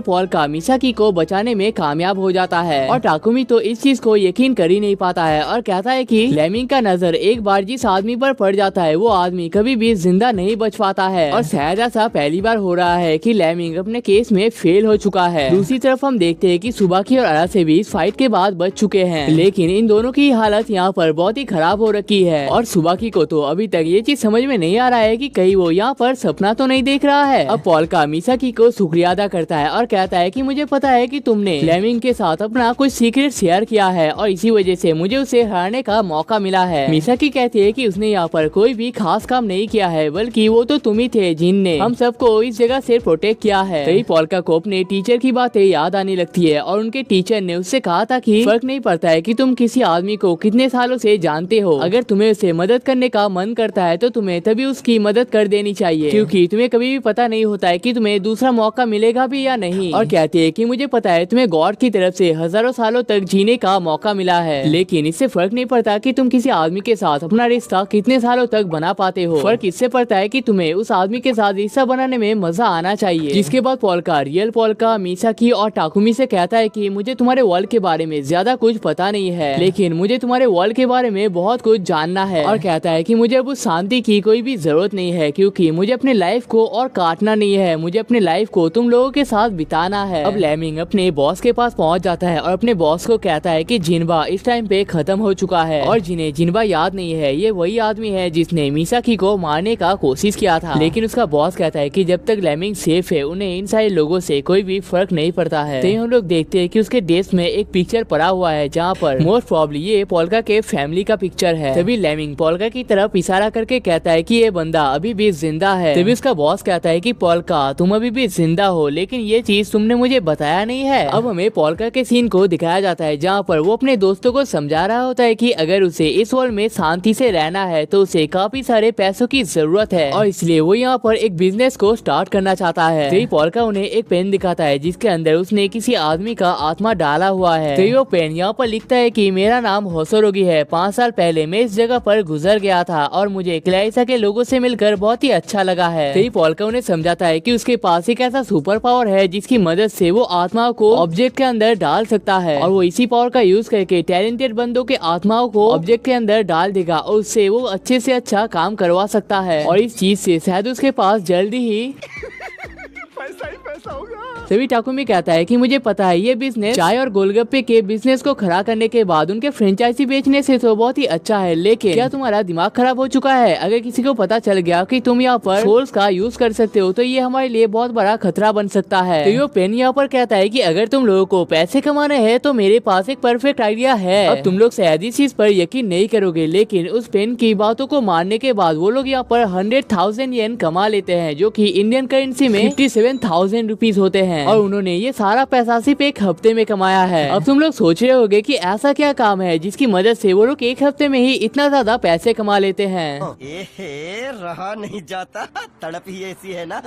पोल्का मिसाकी को बचाने में कामयाब हो जाता है और टाकुमी तो इस चीज को यकीन कर ही नहीं पाता है और कहता है कि लेमिंग का नजर एक बार जिस आदमी पर पड़ जाता है वो आदमी कभी भी जिंदा नहीं बच पाता है। और शायद ऐसा पहली बार हो रहा है कि लेमिंग अपने केस में फेल हो चुका है। दूसरी तरफ हम देखते हैं कि सुबाकी और अरासे भी इस फाइट के बाद बच चुके हैं, लेकिन इन दोनों की हालत यहाँ पर बहुत ही खराब हो रखी है। और सुबाकी को तो अभी तक ये चीज समझ में नहीं आ रहा है कि कहीं वो यहाँ पर सपना तो नहीं देख रहा है। अब पोल्का मिसाकी को शुक्रिया अदा करता है और कहता है कि मुझे पता है कि तुमने लेमिंग के साथ अपना कुछ सीक्रेट शेयर किया है और इसी वजह से मुझे उसे हराने का मौका मिला है। मिसाकी कहती है कि उसने यहाँ पर कोई भी खास काम नहीं किया है, बल्कि वो तो तुम ही थे जिनने हम सबको इस जगह से प्रोटेक्ट किया है। तभी पोल्का को अपने टीचर की बातें याद आने लगती है और उनके टीचर ने उससे कहा था कि फर्क नहीं पड़ता है कि तुम किसी आदमी को कितने सालों से जानते हो, अगर तुम्हें उसे मदद करने का मन करता है तो तुम्हें तभी उसकी मदद कर देनी चाहिए, क्योंकि तुम्हें कभी भी पता नहीं होता है कि तुम्हें दूसरा मौका मिलेगा भी या नहीं। और कहती है कि मुझे पता है तुम्हें गॉड की तरफ से हजारों सालों तक जीने का मौका मिला है, लेकिन इससे फर्क नहीं पड़ता कि तुम किसी आदमी के साथ अपना रिश्ता कितने सालों तक बना पाते हो, फर्क इससे पड़ता है कि तुम्हें उस आदमी के साथ रिश्ता बनाने में मजा आना चाहिए। जिसके बाद पोल्का रियल पोल्का मिसाकी और टाकुमी से कहता है कि मुझे तुम्हारे वर्ल्ड के बारे में ज्यादा कुछ पता नहीं है, लेकिन मुझे तुम्हारे वर्ल्ड के बारे में बहुत कुछ जानना है। और कहता है कि मुझे अब उस शांति की कोई भी जरूरत नहीं है, क्योंकि मुझे अपने लाइफ को और काटना नहीं है, मुझे अपने लाइफ को तुम लोगों के साथ बिताना है। अब लेमिंग अपने बॉस के पास पहुंच जाता है और अपने बॉस को कहता है कि जिन्बा इस टाइम पे खत्म हो चुका है और जिन्हें जिन्बा याद नहीं है ये वही आदमी है जिसने मिसाकी को मारने का कोशिश किया था। लेकिन उसका बॉस कहता है कि जब तक लेमिंग सेफ है उन्हें इन सारे लोगों से कोई भी फर्क नहीं पड़ता है। तो हम लोग देखते हैं कि उसके डेस्क में एक पिक्चर पड़ा हुआ है जहाँ पर मोस्ट प्रॉब्ली ये पोल्का के फैमिली का पिक्चर है। तभी लेमिंग पोल्का की तरफ इशारा करके कहता है कि ये बंदा अभी भी जिंदा है। तभी उसका बॉस कहता है कि पोल्का तुम अभी भी जिंदा हो, लेकिन ये चीज तुमने मुझे बताया नहीं है। अब हमें पोल्का के सीन को दिखाया जाता है जहाँ पर वो अपने दोस्तों को समझा रहा होता है कि अगर उसे इस वर्ल्ड में शांति से रहना है तो उसे काफी सारे पैसों की जरूरत है और इसलिए वो यहाँ पर एक बिजनेस को स्टार्ट करना चाहता है। तो पोल्का उन्हें एक पेन दिखाता है जिसके अंदर उसने किसी आदमी का आत्मा डाला हुआ है। तो वो पेन यहाँ पर लिखता है कि मेरा नाम होसोरोगी है, 5 साल पहले मैं इस जगह पर गुजर गया था और मुझे क्लाइसा के लोगों से मिलकर बहुत ही अच्छा लगा है। तो पोल्का उन्हें समझाता है कि उसके पास एक ऐसा सुपर पावर है जिसकी मदद से वो आत्माओं को ऑब्जेक्ट के अंदर डाल सकता है और वो इसी पावर का यूज करके टैलेंटेड बंदों के आत्माओं को ऑब्जेक्ट के अंदर डाल देगा और उससे वो अच्छे से अच्छा काम करवा सकता है और इस चीज से शायद उसके पास जल्दी ही पैसा होगा। तभी टाकुमी कहता है कि मुझे पता है ये बिजनेस चाय और गोलगप्पे के बिजनेस को खड़ा करने के बाद उनके फ्रेंचाइजी बेचने से तो बहुत ही अच्छा है, लेकिन क्या तुम्हारा दिमाग खराब हो चुका है? अगर किसी को पता चल गया कि तुम यहाँ पर सोल्स का यूज कर सकते हो तो ये हमारे लिए बहुत बड़ा खतरा बन सकता है। तो ये पेन यहाँ पर कहता है कि अगर तुम लोगों को पैसे कमाने हैं तो मेरे पास एक परफेक्ट आइडिया है। अब तुम लोग शायद इस चीज पर यकीन नहीं करोगे, लेकिन उस पेन की बातों को मानने के बाद वो लोग यहाँ पर 100,000 येन कमा लेते हैं, जो की इंडियन करेंसी में 57,000 रुपीज होते हैं और उन्होंने ये सारा पैसा सिर्फ एक हफ्ते में कमाया है। अब तुम लोग सोच रहे होगे कि ऐसा क्या काम है जिसकी मदद से वो लोग एक हफ्ते में ही इतना ज्यादा पैसे कमा लेते हैं। रहा नहीं जाता, तड़प ही ऐसी है ना।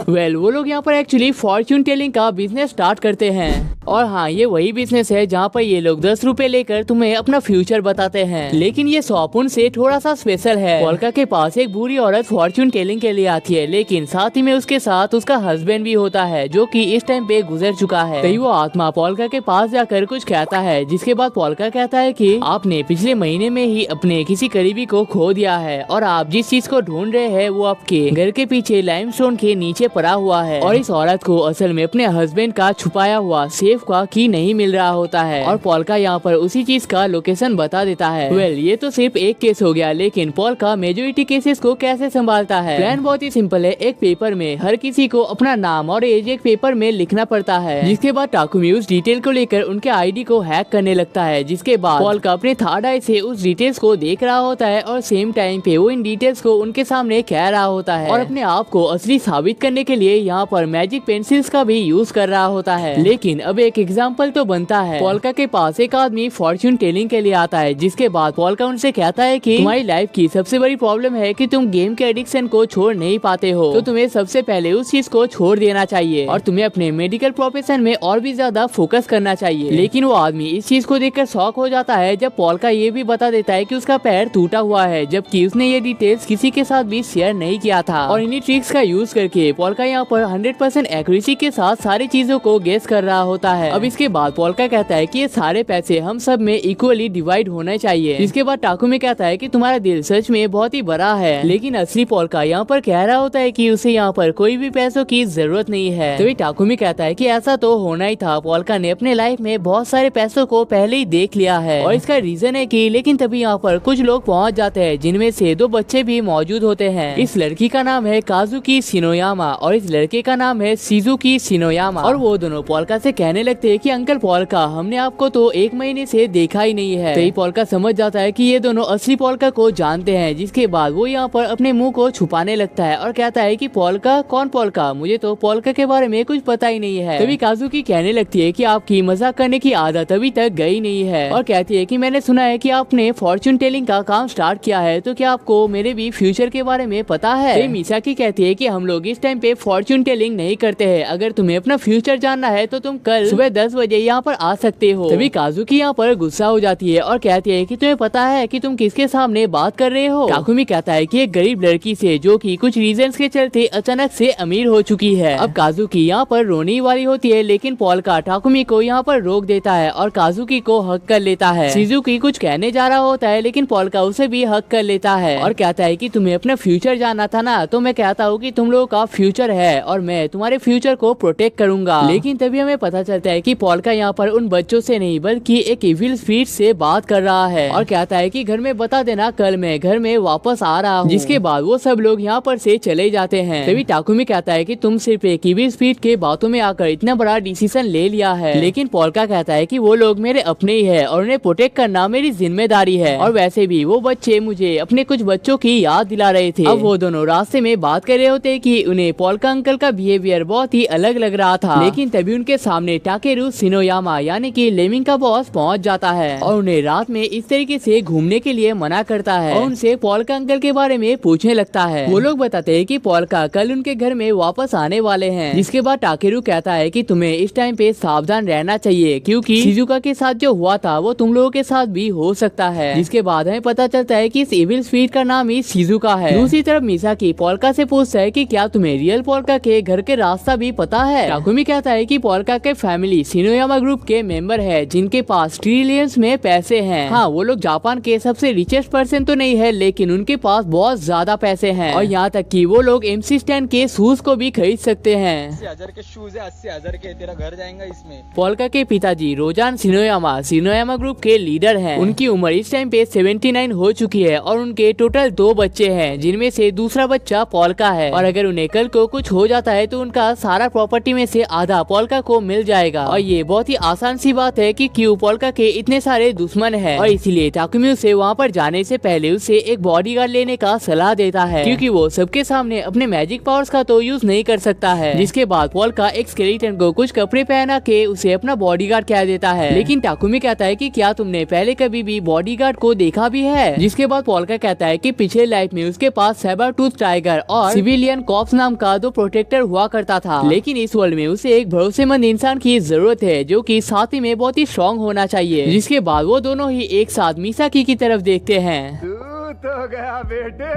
वेल वो लोग यहाँ पर एक्चुअली फॉर्च्यून टेलिंग का बिजनेस स्टार्ट करते हैं और हाँ ये वही बिजनेस है जहाँ पर ये लोग 10 रुपए लेकर तुम्हें अपना फ्यूचर बताते हैं, लेकिन ये शॉप उनसे थोड़ा सा स्पेशल है। पोल्का के पास एक बुरी औरत फॉर्च्यून टेलिंग के लिए आती है, लेकिन साथ ही में उसके साथ उसका हस्बैंड भी होता है जो कि इस टाइम पे गुजर चुका है। तो वो आत्मा पोल्का के पास जाकर कुछ कहता है, जिसके बाद पोल्का कहता है कि आपने पिछले महीने में ही अपने किसी करीबी को खो दिया है और आप जिस चीज को ढूंढ रहे हैं वो आपके घर के पीछे लाइमस्टोन के नीचे पड़ा हुआ है और इस औरत को असल में अपने हस्बैंड का छुपाया हुआ सेफ का की नहीं मिल रहा होता है और पोल्का यहाँ पर उसी चीज का लोकेशन बता देता है। वेल ये तो सिर्फ एक केस हो गया, लेकिन पोल्का मेजोरिटी केसेस को कैसे संभालता है? प्लान बहुत ही सिंपल है। एक पेपर में हर हर किसी को अपना नाम और एज एक पेपर में लिखना पड़ता है। जिसके बाद टाकुमी उस डिटेल को लेकर उनके आईडी को हैक करने लगता है। जिसके बाद पोल्का अपने थर्ड आई से उस डिटेल्स को देख रहा होता है और सेम टाइम पे वो इन डिटेल्स को उनके सामने कह रहा होता है और अपने आप को असली साबित करने के लिए यहाँ पर मैजिक पेंसिल्स का भी यूज कर रहा होता है। लेकिन अब एक एग्जाम्पल तो बनता है। पोल्का के पास एक आदमी फॉर्च्यून टेलिंग के लिए आता है। जिसके बाद पोल्का उनसे कहता है कि तुम्हारी लाइफ की सबसे बड़ी प्रॉब्लम है कि तुम गेम के एडिक्शन को छोड़ नहीं पाते हो, तो तुम्हें सबसे पहले उस चीज को छोड़ देना चाहिए और तुम्हें अपने मेडिकल प्रोफेशन में और भी ज्यादा फोकस करना चाहिए। लेकिन वो आदमी इस चीज को देखकर शॉक हो जाता है जब पोल्का ये भी बता देता है कि उसका पैर टूटा हुआ है, जबकि उसने ये डिटेल्स किसी के साथ भी शेयर नहीं किया था। और इन्हीं ट्रिक्स का यूज करके पोल्का यहाँ पर 100% एक्यूरेसी के साथ सारी चीजों को गेस कर रहा होता है। अब इसके बाद पोल्का कहता है कि ये सारे पैसे हम सब में इक्वली डिवाइड होने चाहिए। इसके बाद टाकुमी कहता है कि तुम्हारा दिल सच में बहुत ही बड़ा है। लेकिन असली पोल्का यहाँ पर कह रहा होता है कि उसे यहाँ पर कोई भी पैसों की जरूरत नहीं है। तभी टाकुमी कहता है कि ऐसा तो होना ही था, पोल्का ने अपने लाइफ में बहुत सारे पैसों को पहले ही देख लिया है और इसका रीजन है कि लेकिन तभी यहाँ पर कुछ लोग पहुँच जाते हैं जिनमें से 2 बच्चे भी मौजूद होते हैं। इस लड़की का नाम है काजुकी शिनोयामा और इस लड़के का नाम है शिजुकी शिनोयामा। और वो दोनों पोल्का से कहने लगते हैं कि अंकल पोल्का, हमने आपको तो 1 महीने से देखा ही नहीं है। तो पोल्का समझ जाता है कि ये दोनों असली पोल्का को जानते हैं। जिसके बाद वो यहाँ पर अपने मुंह को छुपाने लगता है और कहता है कि पोल्का, कौन पोल्का, मुझे तो पोल्का के बारे में कुछ पता ही नहीं है। तभी काजुकी कहने लगती है कि आपकी मजाक करने की आदत अभी तक गई नहीं है और कहती है कि मैंने सुना है कि आपने फॉर्च्यून टेलिंग का काम स्टार्ट किया है, तो क्या आपको मेरे भी फ्यूचर के बारे में पता है? मिसाकी कहती है कि हम लोग इस टाइम पे फॉर्च्यून टेलिंग नहीं करते हैं। अगर तुम्हें अपना फ्यूचर जानना है तो तुम कल सुबह 10 बजे यहाँ पर आ सकते हो। तभी काजुकी यहाँ पर गुस्सा हो जाती है और कहती है कि तुम्हें पता है कि तुम किसके सामने बात कर रहे हो? टाकुमी कहता है कि एक गरीब लड़की से जो कि कुछ रीजंस के चलते अचानक से अमीर हो चुकी है। अब काजुकी यहाँ पर रोने वाली होती है, लेकिन पोल्का टाकुमी को यहाँ पर रोक देता है और काजुकी को हक कर लेता है। शिजुकी कुछ कहने जा रहा होता है, लेकिन पोल्का उसे भी हक कर लेता है और कहता है कि तुम्हें अपना फ्यूचर जानना था ना, तो मैं कहता हूँ कि तुम लोगों का फ्यूचर है और मैं तुम्हारे फ्यूचर को प्रोटेक्ट करूंगा। लेकिन तभी हमें पता चलता है कि पोल्का यहाँ पर उन बच्चों से नहीं बल्कि एक इविल स्पिरिट से बात कर रहा है और कहता है कि घर में बता देना, कल मैं घर में वापस आ रहा हूँ। जिसके बाद वो सब लोग यहाँ पर से चले जाते हैं। तभी टाकुमी कहता है कि तुम सिर्फ एक इविल स्पिरिट के बातों में आकर इतना बड़ा डिसीजन ले लिया है। लेकिन पोल्का कहता है कि वो लोग मेरे अपने ही है और उन्हें प्रोटेक्ट करना मेरी जिम्मेदारी है और वैसे भी वो बच्चे मुझे अपने कुछ बच्चों की याद दिला रहे थे। अब वो दोनों रास्ते में बात कर रहे होते कि उन्हें पोल्का अंकल का बिहेवियर बहुत ही अलग लग रहा था। लेकिन तभी उनके सामने टाकेरू शिनोयामा यानी कि लेमिंग का बॉस पहुंच जाता है और उन्हें रात में इस तरीके से घूमने के लिए मना करता है और उनसे पोल्का अंकल के बारे में पूछने लगता है। वो लोग बताते हैं कि पोल्का कल उनके घर में वापस आने वाले हैं। जिसके बाद टाकेरू कहता है कि तुम्हें इस टाइम पे सावधान रहना चाहिए क्योंकि शिजुका के साथ जो हुआ था वो तुम लोगों के साथ भी हो सकता है। जिसके बाद हमें पता चलता है कि इस इविल स्पिरिट का नाम ही शिजुका है। दूसरी तरफ मिसाकी पोल्का से पूछता है कि क्या तुम्हें रियल पोल्का के घर के रास्ता भी पता है? टाकुमी कहता है कि पोल्का के फैमिली शिनोयामा ग्रुप के मेंबर है जिनके पास ट्रिलियंस में पैसे हैं। हाँ, वो लोग जापान के सबसे रिचेस्ट पर्सन तो नहीं है, लेकिन उनके पास बहुत ज्यादा पैसे हैं और यहाँ तक कि वो लोग MC स्टैन के शूज को भी खरीद सकते हैं। 80,000 के शूज है, 80,000 के, तेरा घर जाएगा इसमें। पोल्का के पिताजी रोजान शिनोयामा ग्रुप के लीडर हैं। उनकी उम्र इस टाइम पे 79 हो चुकी है और उनके टोटल 2 बच्चे हैं जिनमें से दूसरा बच्चा पोल्का है और अगर उन्हें कल को कुछ हो जाता है तो उनका सारा प्रॉपर्टी में से आधा पोल्का को मिल जाएगा। और ये बहुत ही आसान सी बात है कि क्यों पोल्का के इतने सारे दुश्मन हैं और इसीलिए टाकुमी उसे वहाँ पर जाने से पहले उसे एक बॉडीगार्ड लेने का सलाह देता है क्योंकि वो सबके सामने अपने मैजिक पावर्स का तो यूज नहीं कर सकता है। जिसके बाद पोल्का एक स्केलेटन को कुछ कपड़े पहना के उसे अपना बॉडीगार्ड कह देता है। लेकिन टाकुमी कहता है कि क्या तुमने पहले कभी भी बॉडीगार्ड को देखा भी है? जिसके बाद पोल्का कहता है कि पिछले लाइफ में उसके पास सैबर टूथ टाइगर और सिविलियन कॉप्स नाम का 2 प्रोटेक्टर हुआ करता था, लेकिन इस वर्ल्ड में उसे एक भरोसेमंद इंसान की जरूरत है जो कि साथ ही में बहुत ही स्ट्रॉन्ग होना चाहिए। जिसके बाद वो दोनों ही एक साथ मिसाकी की तरफ देखते हैं। तो गया बेटे।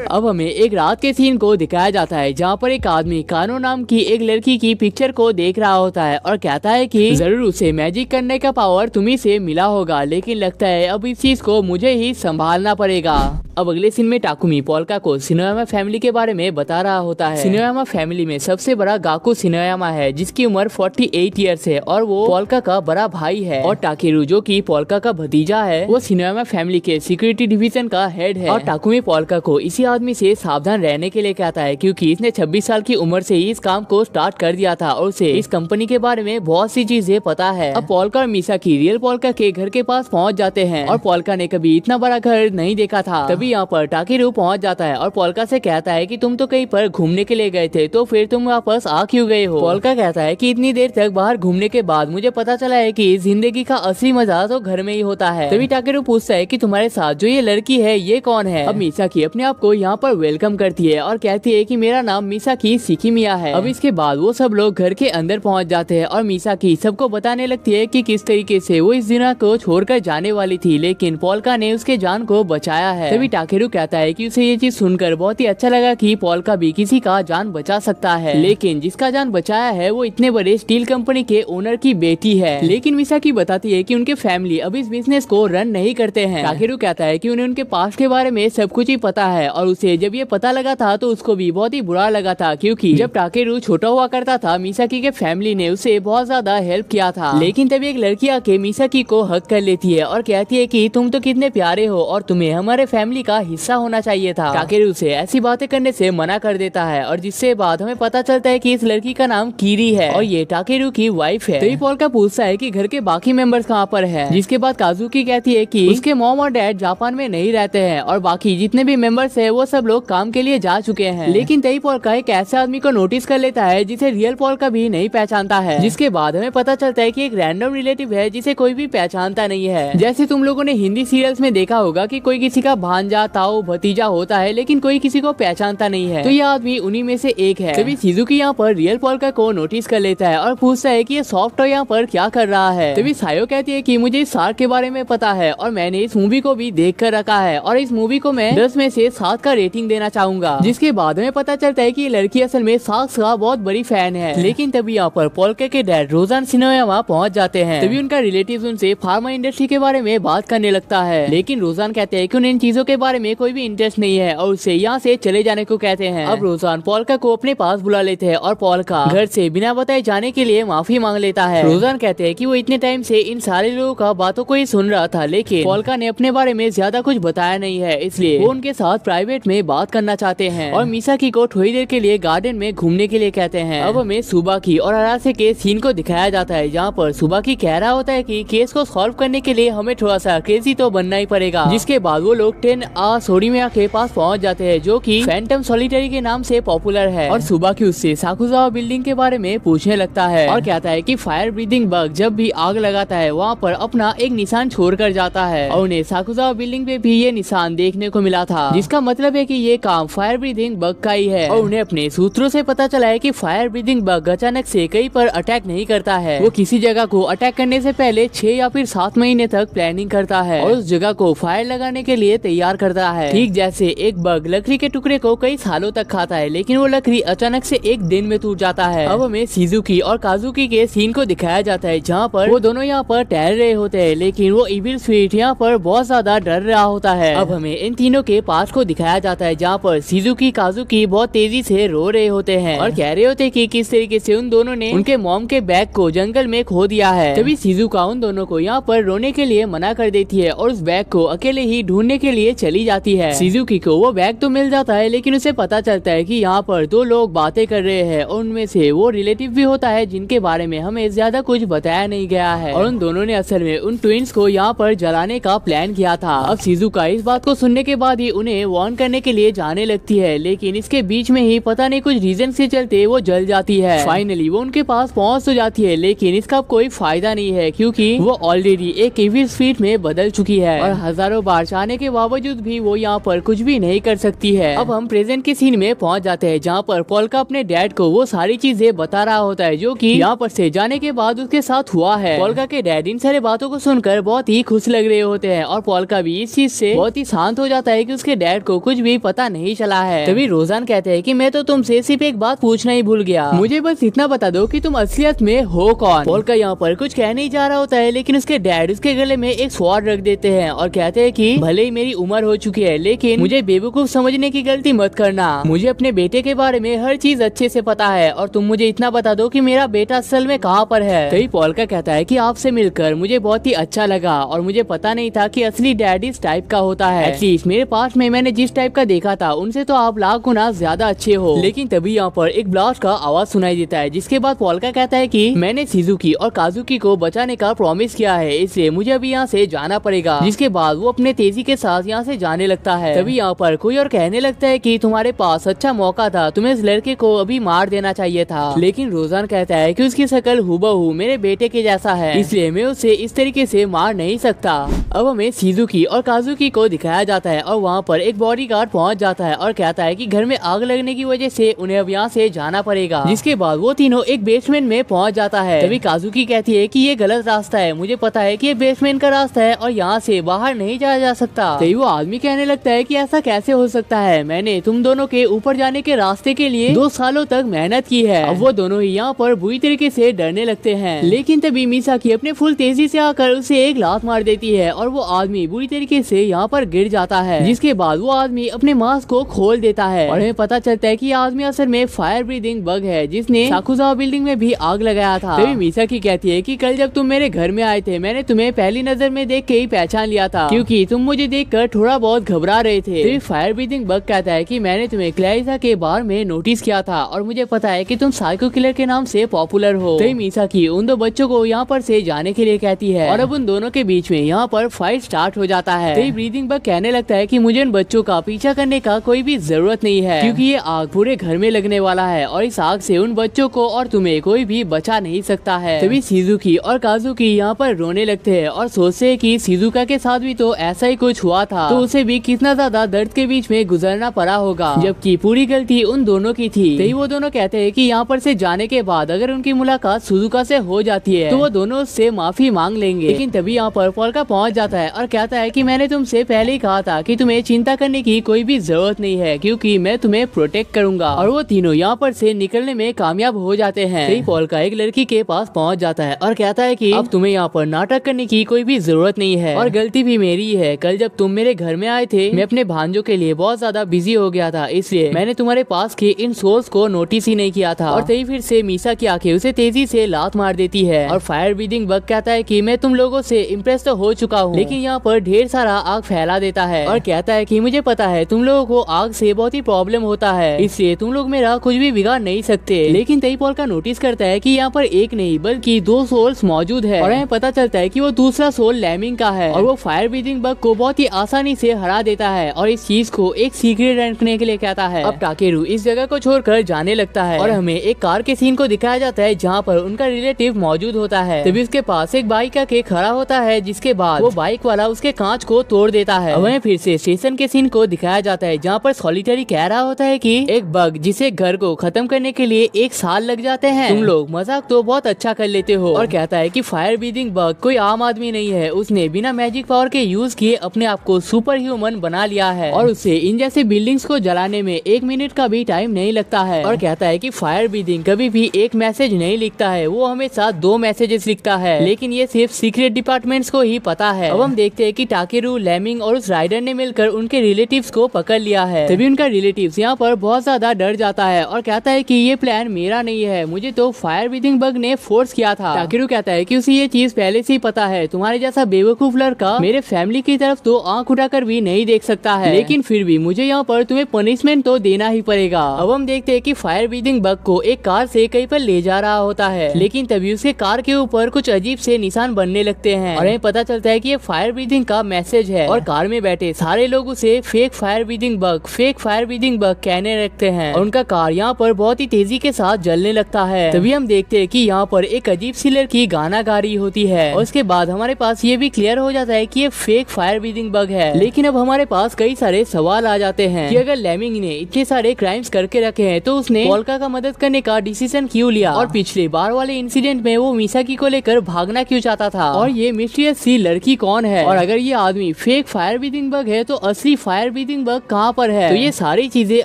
अब हमें एक रात के सीन को दिखाया जाता है जहाँ पर एक आदमी कानो नाम की एक लड़की की पिक्चर को देख रहा होता है और कहता है कि जरूर उसे मैजिक करने का पावर तुम्ही से मिला होगा, लेकिन लगता है अब इस चीज को मुझे ही संभालना पड़ेगा। अब अगले सीन में टाकुमी पोल्का को शिनोयामा फैमिली के बारे में बता रहा होता है। शिनोयामा फैमिली में सबसे बड़ा गाकू शिनोयामा है जिसकी उम्र 48 ईयर्स है और वो पोल्का का बड़ा भाई है। और टाकेरू जो कि पोल्का का भतीजा है वो शिनोयामा फैमिली के सिक्योरिटी डिवीजन का हेड है। और टाकुमी पोल्का को इसी आदमी से सावधान रहने के लिए कहता है क्योंकि इसने 26 साल की उम्र से ही इस काम को स्टार्ट कर दिया था और उसे इस कंपनी के बारे में बहुत सी चीजें पता है। अब पोल्का और मिसाकी रियल पोल्का के घर के पास पहुंच जाते हैं और पोल्का ने कभी इतना बड़ा घर नहीं देखा था। तभी यहाँ पर टाकेरू पहुंच जाता है और पोल्का से कहता है कि तुम तो कहीं पर घूमने के लिए गए थे तो फिर तुम वापस आ क्यों गए हो। पोल्का कहता है कि इतनी देर तक बाहर घूमने के बाद मुझे पता चला है कि जिंदगी का असली मजा तो घर में ही होता है। तभी टाकेरू पूछता है कि तुम्हारे साथ जो ये लड़की है ये कौन है। अब मिसाकी अपने आप को यहाँ पर वेलकम करती है और कहती है कि मेरा नाम मिसाकी सिकिमिया है। अब इसके बाद वो सब लोग घर के अंदर पहुँच जाते हैं और मिसाकी सबको बताने लगती है कि किस तरीके से वो इस दुनिया को छोड़कर जाने वाली थी लेकिन पोल्का ने उसके जान को बचाया है। तभी टाकेरू कहता है कि उसे ये चीज सुनकर बहुत ही अच्छा लगा कि पोल्का भी किसी का जान बचा सकता है, लेकिन जिसका जान बचाया है वो इतने बड़े स्टील कंपनी के ओनर की बेटी है। लेकिन मिसाकी बताती है कि उनके फैमिली अब इस बिजनेस को रन नहीं करते हैं। टाकेरू कहता है कि उन्हें उनके पास्ट के बारे में सब कुछ ही पता है और उसे जब ये पता लगा था तो उसको भी बहुत ही बुरा लगा था क्योंकि जब टाकेरू छोटा हुआ करता था मिसाकी के फैमिली ने उसे बहुत ज्यादा हेल्प किया था। लेकिन तभी एक लड़की आके मिसाकी को हक कर लेती है और कहती है कि तुम तो कितने प्यारे हो और तुम्हें हमारे फैमिली का हिस्सा होना चाहिए था। टाकेरू उसे ऐसी बातें करने से मना कर देता है और जिससे बाद हमें पता चलता है कि इस लड़की का नाम कीरी है और ये टाकेरू की वाइफ है। तभी पोल्का पूछता है कि घर के बाकी मेंबर्स कहाँ पर हैं, जिसके बाद काजुकी कहती है कि उसके मॉम और डैड जापान में नहीं रहते हैं और बाकी जितने भी मेंबर्स हैं वो सब लोग काम के लिए जा चुके हैं। लेकिन तभी पोल्का एक ऐसे आदमी को नोटिस कर लेता है जिसे रियल पोल्का भी नहीं पहचानता है, जिसके बाद हमें पता चलता है कि एक रैंडम रिलेटिव है जिसे कोई भी पहचानता नहीं है। जैसे तुम लोगों ने हिंदी सीरियल्स में देखा होगा कि कोई किसी का भांजा ताऊ भतीजा होता है लेकिन कोई किसी को पहचानता नहीं है, तो ये आदमी उन्हीं में से एक है। तभी शिजुकी यहाँ पर रियल पोल्का को नोटिस कर लेता है और पूछता है कि ये सॉफ्ट टॉय यहाँ पर क्या कर रहा है। तभी सायो कहती है कि मुझे इस शार्क के बारे में पता है और मैंने इस मूवी को भी देख कर रखा है और इस मूवी को मैं 10 में से 7 का रेटिंग देना चाहूंगा। जिसके बाद हमें पता चलता है कि ये लड़की असल में शार्क्स का बहुत बड़ी फैन है। लेकिन तभी यहाँ पर पोल्का के डैड रोजान शिनोयामा पहुँच जाते हैं। तभी उनका रिलेटिव उनसे फार्मा इंडस्ट्री के बारे में बात करने लगता है, लेकिन रोजान कहते हैं कि उन्हें इन चीजों के बारे में कोई भी इंटरेस्ट नहीं है और उसे यहाँ से चले जाने को कहते हैं। अब रोजान पोल्का को अपने पास बुला लेते हैं और पोल्का घर से बिना बताए जाने के लिए माफी मांग लेता है। रोजान कहते हैं कि वो इतने टाइम से इन सारे लोगों का बातों को ही सुन रहा था, लेकिन पोल्का ने अपने बारे में ज्यादा कुछ बताया नहीं है, इसलिए वो उनके साथ प्राइवेट में बात करना चाहते हैं और मिसाकी को थोड़ी देर के लिए गार्डन में घूमने के लिए कहते हैं। अब हमें सुबाकी और अरासे के सीन को दिखाया जाता है जहाँ पर सुबाकी कह रहा होता है कि केस को सॉल्व करने के लिए हमें थोड़ा सा क्रेजी तो बनना ही पड़ेगा। जिसके बाद वो लोग 10A सोरीमिया के पास पहुँच जाते हैं जो की फैंटम सॉलिटरी के नाम से पॉपुलर है और सुबाकी उससे साकुजावा बिल्डिंग के बारे में पूछने लगता है और कहता है कि फायर ब्रीदिंग बग जब भी आग लगाता है वहाँ पर अपना एक निशान छोड़ कर जाता है और उन्हें साकुजावा बिल्डिंग पे भी ये निशान देखने को मिला था, जिसका मतलब है कि ये काम फायर ब्रीदिंग बग का ही है। और उन्हें अपने सूत्रों से पता चला है कि फायर ब्रीदिंग बग अचानक से कहीं पर अटैक नहीं करता है, वो किसी जगह को अटैक करने से पहले 6 या फिर 7 महीने तक प्लानिंग करता है और उस जगह को फायर लगाने के लिए तैयार करता है। ठीक जैसे एक बग लकड़ी के टुकड़े को कई सालों तक खाता है लेकिन वो लकड़ी अचानक से एक दिन में टूट जाता है। अब हमें शिजुकी और काजुकी के सीन को दिखाया जाता है जहाँ पर वो दोनों यहाँ पर टहल रहे होते हैं, लेकिन वो इविल स्वीट यहाँ पर बहुत ज्यादा डर रहा होता है। अब हमें इन तीनों के पास को दिखाया जाता है जहाँ पर शिजुकी काजुकी बहुत तेजी से रो रहे होते हैं और कह रहे होते हैं कि किस तरीके से उन दोनों ने उनके मॉम के बैग को जंगल में खो दिया है। तभी शिजुका उन दोनों को यहाँ पर रोने के लिए मना कर देती है और उस बैग को अकेले ही ढूंढने के लिए चली जाती है। शिजुकी को वो बैग तो मिल जाता है लेकिन उसे पता चलता है कि यहाँ पर 2 लोग बातें कर रहे हैं और उनमें से वो रिलेटिव भी होता है जिनके बारे में हमें ज्यादा कुछ बताया नहीं गया है और उन दोनों ने असल में उन ट्विंस को यहाँ पर जलाने का प्लान किया था। अब शिजुका इस बात को सुनने के बाद ही उन्हें वार्न करने के लिए जाने लगती है, लेकिन इसके बीच में ही पता नहीं कुछ रीजन से चलते वो जल जाती है। फाइनली वो उनके पास पहुँच तो जाती है लेकिन इसका कोई फायदा नहीं है क्योंकि वो ऑलरेडी एक इविल स्पीड में बदल चुकी है और हजारों बार चाहने के बावजूद भी वो यहाँ पर कुछ भी नहीं कर सकती है। अब हम प्रेजेंट के सीन में पहुँच जाते हैं जहाँ पर पोल्का अपने डैड को वो सारी चीजें बता रहा होता है जो कि यहाँ पर से जाने के बाद उसके साथ हुआ है। पोल्का के डैड इन सारे बातों को सुनकर बहुत ही खुश लग रहे होते हैं और पोल्का भी इस चीज से बहुत ही शांत हो जाता है कि उसके डैड को कुछ भी पता नहीं चला है। तभी रोजान कहते हैं कि मैं तो तुमसे सिर्फ एक बात पूछना ही भूल गया, मुझे बस इतना बता दो कि तुम असलियत में हो कौन। पोल्का यहाँ पर कुछ कह नहीं जा रहा होता है लेकिन उसके डैड उसके गले में एक स्वॉर्ड रख देते हैं और कहते हैं कि भले ही मेरी उम्र उम्र हो चुकी है, लेकिन मुझे बेवकूफ समझने की गलती मत करना। मुझे अपने बेटे के बारे में हर चीज अच्छे से पता है और तुम मुझे इतना बता दो कि मेरा बेटा असल में कहाँ पर है। तभी पॉल्का कहता है कि आपसे मिलकर मुझे बहुत ही अच्छा लगा और मुझे पता नहीं था कि असली डैड इस टाइप का होता है। एटलीस्ट मेरे पास में मैंने जिस टाइप का देखा था उनसे तो आप लाख गुना ज्यादा अच्छे हो। लेकिन तभी यहाँ पर एक ब्लास्ट का आवाज सुनाई देता है, जिसके बाद पॉल्का कहता है कि मैंने शिजुकी और काजुकी को बचाने का प्रॉमिस किया है, इसलिए मुझे अभी यहाँ से जाना पड़ेगा। जिसके बाद वो अपने तेजी के साथ यहाँ से जाने लगता है। तभी यहाँ पर कोई और कहने लगता है कि तुम्हारे पास अच्छा मौका था, तुम्हें इस लड़के को अभी मार देना चाहिए था। लेकिन रोजान कहता है कि उसकी शक्ल हूबहू मेरे बेटे के जैसा है, इसलिए मैं उसे इस तरीके से मार नहीं सकता। अब हमें शिजुकी और काजुकी को दिखाया जाता है और वहाँ पर एक बॉडीगार्ड पहुँच जाता है और कहता है कि घर में आग लगने की वजह से उन्हें अब यहाँ से जाना पड़ेगा। जिसके बाद वो तीनों एक बेसमेंट में पहुँच जाता है। तभी काजुकी कहती है कि ये गलत रास्ता है, मुझे पता है कि ये बेसमेंट का रास्ता है और यहाँ से बाहर नहीं जाया जा सकता। तभी वो आदमी कहने लगता है कि ऐसा कैसे हो सकता है, मैंने तुम दोनों के ऊपर जाने के रास्ते के लिए 2 सालों तक मेहनत की है। अब वो दोनों ही यहाँ पर बुरी तरीके से डरने लगते हैं। लेकिन तभी मिसाकी अपने फुल तेजी से आकर उसे एक लात मार देती है और वो आदमी बुरी तरीके से यहाँ पर गिर जाता है। जिसके बाद वो आदमी अपने मास्क को खोल देता है और हमें पता चलता है कि ये आदमी असल में फायर ब्रीदिंग बग है, जिसने साकुजावा बिल्डिंग में भी आग लगाया था। तभी मिसाकी कहती है कि कल जब तुम मेरे घर में आए थे मैंने तुम्हें पहली नजर में देख के ही पहचान लिया था, क्योंकि तुम मुझे देखकर थोड़ा बहुत घबरा रहे थे। तभी फायर ब्रीदिंग बग कहता है कि मैंने तुम्हें क्लैरिसा के बार में नोटिस किया था और मुझे पता है कि तुम साइको किलर के नाम से पॉपुलर हो। तभी मिसाकी उन 2 बच्चों को यहाँ पर से जाने के लिए कहती है और अब उन दोनों के बीच में यहाँ पर फाइट स्टार्ट हो जाता है। तभी ब्रीदिंग बग कहने लगता है कि मुझे उन बच्चों का पीछा करने का कोई भी जरूरत नहीं है, क्योंकि ये आग पूरे घर में लगने वाला है और इस आग से उन बच्चों को और तुम्हें कोई भी बचा नहीं सकता है। तभी शिजुकी और काजुकी यहाँ पर रोने लगते हैं और सोचते हैं कि शिजुका के साथ भी तो ऐसा ही कुछ हुआ था, तो उसे भी कितना ज्यादा दर्द के बीच में गुजरना पड़ा होगा, जबकि पूरी गलती उन दोनों की थी। तभी वो दोनों कहते हैं कि यहाँ पर से जाने के बाद अगर उनकी मुलाकात शिजुका से हो जाती है तो वो दोनों उससे माफी मांग लेंगे। लेकिन तभी यहाँ पर पॉल्का पहुँच जाता है और कहता है कि मैंने तुमसे पहले ही कहा था कि तुम्हें चिंता करने की कोई भी जरूरत नहीं है, क्योंकि मैं तुम्हें प्रोटेक्ट करूंगा। और वो तीनों यहाँ पर से निकलने में कामयाब हो जाते हैं। तभी पॉल्का एक लड़की के पास पहुँच जाता है और कहता है कि अब तुम्हें यहाँ पर नाटक करने की कोई भी जरूरत नहीं है और गलती भी मेरी है। कल जब तुम मेरे घर में आए थे मैं अपने भांजों के लिए बहुत ज्यादा बिजी हो गया था, इसलिए मैंने तुम्हारे पास के इन सोर्स को नोटिस ही नहीं किया था। और तभी फिर से मीसा की आंखें उसे तेजी से लात मार देती है और फायर ब्रीदिंग बग कहता है कि मैं तुम लोगों से इम्प्रेस तो हो चुका हूँ, लेकिन यहाँ पर ढेर सारा आग फैला देता है और कहता है कि मुझे पता है तुम लोगों को आग से बहुत ही प्रॉब्लम होता है, इसलिए तुम लोग मेरा कुछ भी बिगाड़ नहीं सकते। लेकिन तभी पॉल्का नोटिस करता है कि यहाँ पर एक नहीं बल्कि 2 सोल्स मौजूद है और हमें पता चलता है कि वो दूसरा सोल लैमिंग का है और वो फायर ब्रीदिंग बग को बहुत ही आसानी से हरा देता है और इस चीज को एक सीक्रेट रखने के लिए कहता है। अब टाकेरू इस जगह को छोड़कर जाने लगता है और हमें एक कार के सीन को दिखाया जाता है जहाँ पर उनका रिलेटिव मौजूद होता है। तभी उसके पास एक बाइक आके खड़ा होता है, जिसके बाद वो बाइक वाला उसके कांच को तोड़ देता है। हमें फिर से स्टेशन के सीन को दिखाया जाता है जहाँ पर सॉलिटरी कह रहा होता है कि एक बग जिसे घर को खत्म करने के लिए 1 साल लग जाते हैं, तुम लोग मजाक तो बहुत अच्छा कर लेते हो। और कहता है कि फायर ब्रीदिंग बग कोई आम आदमी नहीं है, उसने बिना मैजिक पावर के यूज किए अपने आप को सुपर ह्यूमन बना लिया है और उसे इन जैसे बिल्डिंग्स को जलाने में 1 मिनट का भी टाइम नहीं लगता है। और कहता है कि फायर ब्रीदिंग कभी भी एक मैसेज नहीं लिखता है, वो हमेशा 2 मैसेजेस लिखता है, लेकिन ये सिर्फ सीक्रेट डिपार्टमेंट्स को ही पता है। अब हम देखते हैं कि टाकेरू, लैमिंग और उस राइडर ने मिलकर उनके रिलेटिव्स को पकड़ लिया है। तभी उनका रिलेटिव्स यहाँ पर बहुत ज्यादा डर जाता है और कहता है कि ये प्लान मेरा नहीं है, मुझे तो फायर ब्रीदिंग बग ने फोर्स किया था। टाकेरू कहता है कि उसे ये चीज पहले से ही पता है, तुम्हारे जैसा बेवकूफ लड़का मेरे फैमिली की तरफ तो आंख उठाकर भी नहीं देख सकता है, लेकिन फिर भी मुझे यहाँ पर तुम्हें पनिशमेंट तो देना ही पड़ेगा। अब हम देखते हैं कि फायर ब्रीदिंग बग को एक कार से कहीं पर ले जा रहा होता है, लेकिन तभी उसके कार के ऊपर कुछ अजीब से निशान बनने लगते हैं और हमें पता चलता है कि ये फायर ब्रीदिंग का मैसेज है और कार में बैठे सारे लोग उसे फेक फायर ब्रीदिंग बग कहने लगते हैं और उनका कार यहाँ पर बहुत ही तेजी के साथ जलने लगता है। तभी हम देखते हैं कि यहाँ पर एक अजीब सी लड़की गाना गा रही होती है और उसके बाद हमारे पास ये भी क्लियर हो जाता है कि ये फेक फायर ब्रीदिंग बग है। लेकिन अब हमारे पास कई सारे सवाल आ जाते हैं कि अगर लैमिंग ने इतने सारे क्राइम्स करके रखे हैं तो उसने पॉल्का का मदद करने का डिसीजन क्यों लिया और पिछले बार वाले इंसिडेंट में वो मिसाकी को लेकर भागना क्यों चाहता था और ये मिस्टीरियस सी लड़की कौन है और अगर ये आदमी फेक फायर ब्रीदिंग बग है तो असली फायर ब्रीदिंग बग कहाँ पर है। तो ये सारी चीजें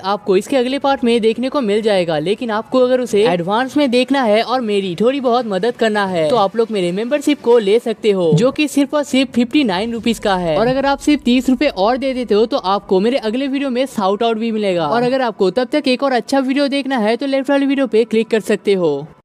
आपको इसके अगले पार्ट में देखने को मिल जाएगा, लेकिन आपको अगर उसे एडवांस में देखना है और मेरी थोड़ी बहुत मदद करना है तो आप लोग मेरे मेंबरशिप को ले सकते हो, जो कि सिर्फ और सिर्फ 59 रुपीज का है। और अगर आप सिर्फ 30 ₹20 और दे देते हो तो आपको मेरे अगले वीडियो में शाउट आउट भी मिलेगा। और अगर आपको तब तक एक और अच्छा वीडियो देखना है तो लेफ्ट वाली वीडियो पे क्लिक कर सकते हो।